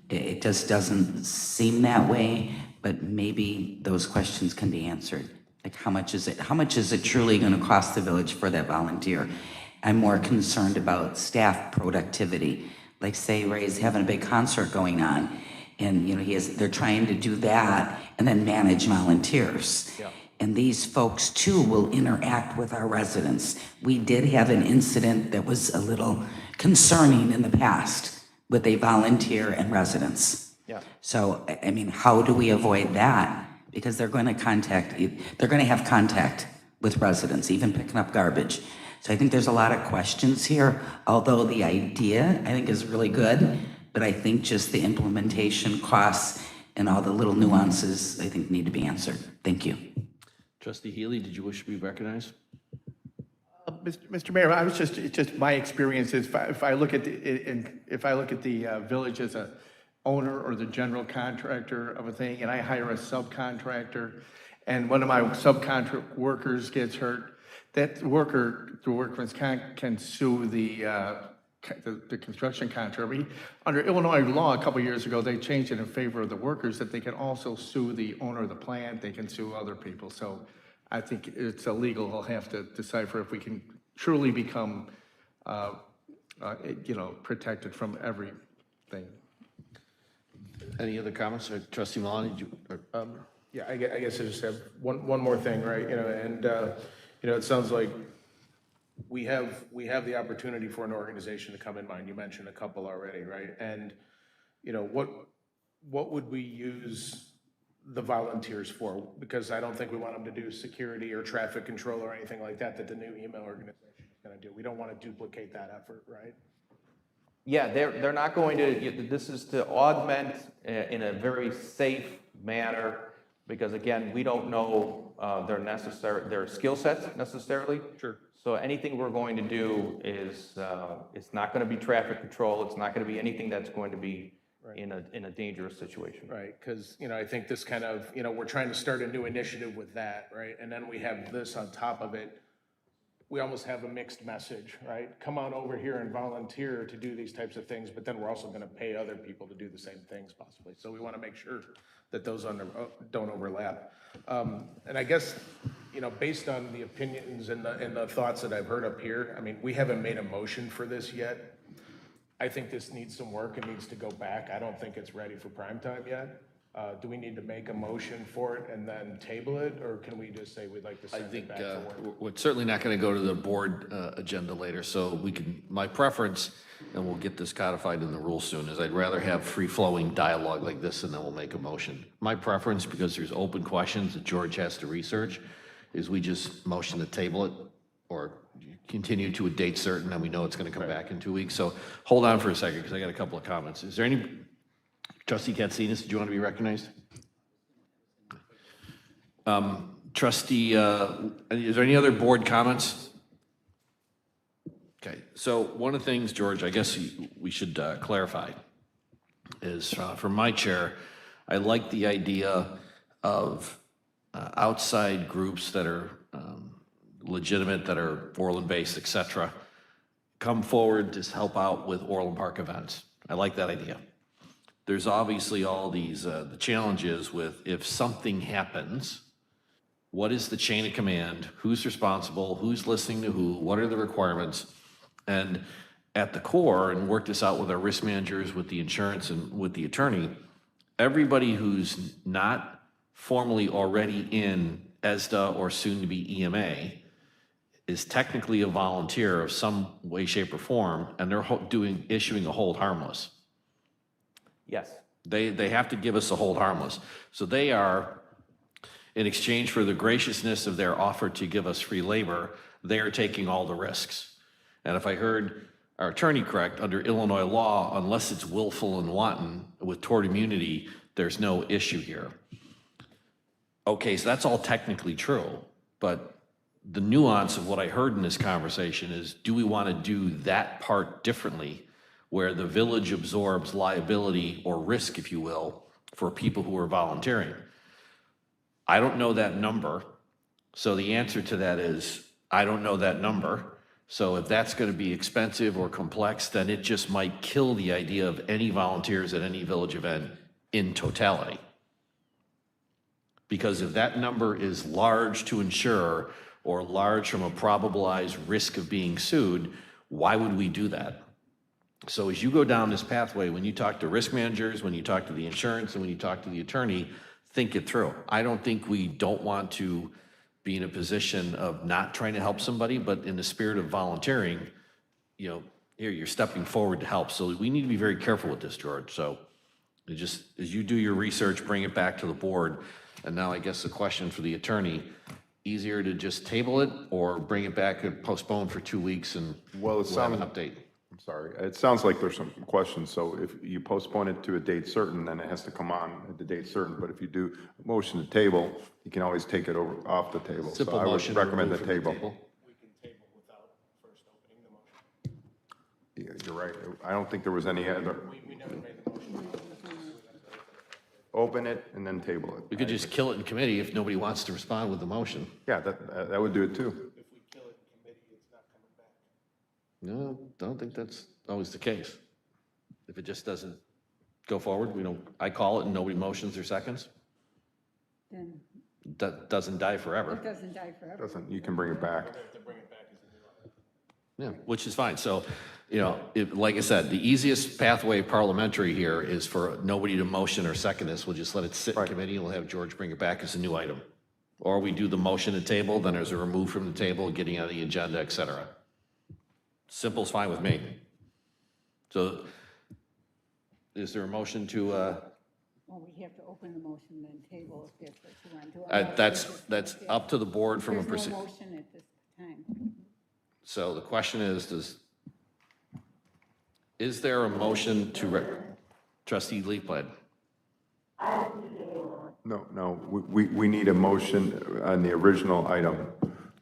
It just doesn't seem that way, but maybe those questions can be answered. Like, how much is it truly going to cost the village for that volunteer? I'm more concerned about staff productivity. Like, say Ray's having a big concert going on, and they're trying to do that and then manage volunteers. Yeah. And these folks too will interact with our residents. We did have an incident that was a little concerning in the past with a volunteer and residents. Yeah. So, how do we avoid that? Because they're going to have contact with residents, even picking up garbage. So I think there's a lot of questions here, although the idea I think is really good, but I think just the implementation costs and all the little nuances I think need to be answered. Thank you. Trustee Healy, did you wish to be recognized? Mr. Mayor, I was just my experience is if I look at the village as a owner or the general contractor of a thing, and I hire a subcontractor, and one of my subcontract workers gets hurt, that worker through workman's comp can sue the the construction contractor. Under Illinois law, a couple years ago, they changed it in favor of the workers that they can also sue the owner of the plant, they can sue other people. So I think it's illegal. We'll have to decipher if we can truly become, protected from everything. Any other comments? Or Trustee Maloney, did you? Yeah, I guess I just have one more thing, right? It sounds like we have the opportunity for an organization to come in mind. You mentioned a couple already, right? And, what would we use the volunteers for? Because I don't think we want them to do security or traffic control or anything like that the new email organization is going to do. We don't want to duplicate that effort, right? Yeah, they're not going to, this is to augment in a very safe manner, because again, we don't know their skill sets necessarily. Sure. So anything we're going to do is, it's not going to be traffic control, it's not going to be anything that's going to be in a dangerous situation. Right, because, I think this kind of, we're trying to start a new initiative with that, right? And then we have this on top of it. We almost have a mixed message, right? Come on over here and volunteer to do these types of things, but then we're also going to pay other people to do the same things possibly. So we want to make sure that those don't overlap. And I guess, based on the opinions and the thoughts that I've heard up here, I mean, we haven't made a motion for this yet. I think this needs some work. It needs to go back. I don't think it's ready for prime time yet. Do we need to make a motion for it and then table it, or can we just say we'd like to send it back to work? We're certainly not going to go to the board agenda later, so we can, my preference, and we'll get this codified in the rules soon, is I'd rather have free-flowing dialogue like this and then we'll make a motion. My preference, because there's open questions that George has to research, is we just motion to table it or continue to a date certain, and we know it's going to come back in 2 weeks. So hold on for a second, because I got a couple of comments. Is there any, Trustee Katsinas, did you want to be recognized? Trustee, is there any other board comments? Okay, so one of the things, George, I guess we should clarify is from my chair, I like the idea of outside groups that are legitimate, that are Orland-based, et cetera, come forward to help out with Orland Park events. I like that idea. There's obviously all these the challenges with if something happens, what is the chain of command? Who's responsible? Who's listening to who? What are the requirements? And at the core, and work this out with our risk managers, with the insurance, and with the attorney, everybody who's not formally already in ESDA or soon to be EMA is technically a volunteer of some way, shape, or form, and they're issuing a hold harmless. Yes. They have to give us a hold harmless. So they are, in exchange for the graciousness of their offer to give us free labor, they are taking all the risks. And if I heard our attorney correct, under Illinois law, unless it's willful and wanton with tort immunity, there's no issue here. Okay, so that's all technically true, but the nuance of what I heard in this conversation is, do we want to do that part differently, where the village absorbs liability or risk, if you will, for people who are volunteering? I don't know that number. So the answer to that is, I don't know that number. So if that's going to be expensive or complex, then it just might kill the idea of any volunteers at any village event in totality. Because if that number is large to insure or large from a probabilized risk of being sued, why would we do that? So as you go down this pathway, when you talk to risk managers, when you talk to the insurance, and when you talk to the attorney, think it through. I don't think we don't want to be in a position of not trying to help somebody, but in the spirit of volunteering, here, you're stepping forward to help. So we need to be very careful with this, George. So just as you do your research, bring it back to the board. And now I guess the question for the attorney, easier to just table it or bring it back and postpone for 2 weeks and we'll have an update? I'm sorry, it sounds like there's some questions, so if you postpone it to a date certain, then it has to come on at the date certain, but if you do a motion to table, you can always take it off the table. Simple So I would motion to recommend the remove from the table. table. We can table without first opening the motion. Yeah, you're right, I don't think there was any other. We never made the motion. Open it and then table it. We could just kill it in committee if nobody wants to respond with the motion. Yeah, that would do it too. If we kill it in committee, it's not coming back. No, don't think that's always the case. If it just doesn't go forward, I call it and nobody motions or seconds, Then that doesn't die forever. it doesn't die forever. Doesn't, you can bring it back. Yeah, which is fine. So, like I said, the easiest pathway parliamentary here is for nobody to motion or second this. We'll just let it sit in committee and we'll have George bring it back as a new item. Or we do the motion to table, then there's a remove from the table, getting on the agenda, et cetera. Simple's fine with me. So is there a motion to, Well, we have to open the motion, then table if that's what you want to do. that's up to the board from a There's procedure. no motion at this time. So the question is there a motion to, trustee Leafblad? No, we need a motion on the original item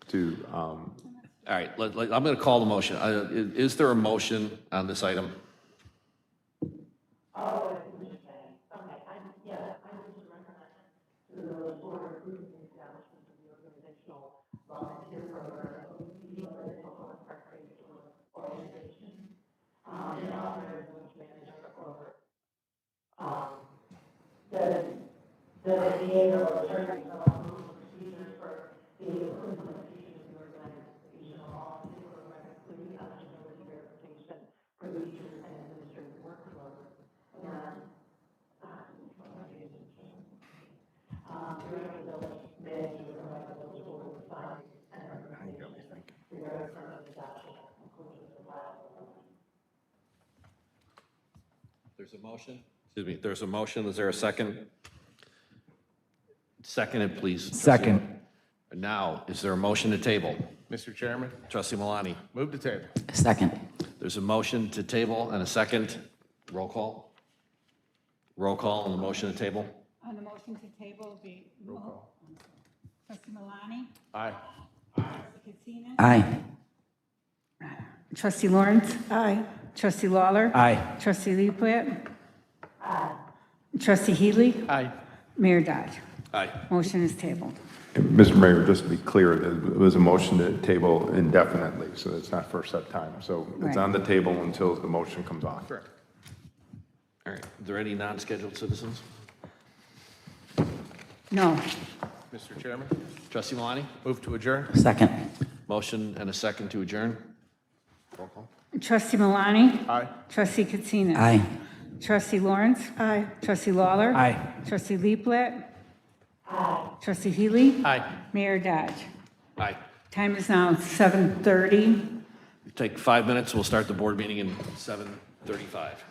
to, All right, I'm going to call the motion. Is there a motion on this item? There's a motion? Excuse me, there's a motion. Is there a second? Seconded, please. Second. Now, is there a motion to table? Mr. Chairman, Trustee Malani. move to table. Second. There's a motion to table and a second. Roll call. Roll call on the motion to table. On the motion to table, be. Roll call. Trustee Malani? Aye. Trustee Katsina? Aye. Trustee Lawrence? Aye. Trustee Lawler? Aye. Trustee Leaflet? Trustee Healy? Aye. Mayor Dodge? Aye. Motion is tabled. Mr. Mayor, just to be clear, it was a motion to table indefinitely, so it's not for a set time. So it's Right. on the table until the motion comes off. Correct. All right. Are there any non-scheduled citizens? No. Mr. Chairman, Trustee Malani? move to adjourn. Second. Motion and a second to adjourn. Roll call. Trustee Malani? Aye. Trustee Katsina? Aye. Trustee Lawrence? Aye. Trustee Lawler? Aye. Trustee Leaflet? Trustee Healy? Aye. Mayor Dodge? Aye. Time is now 7:30. Take 5 minutes. We'll start the board meeting in 7:35.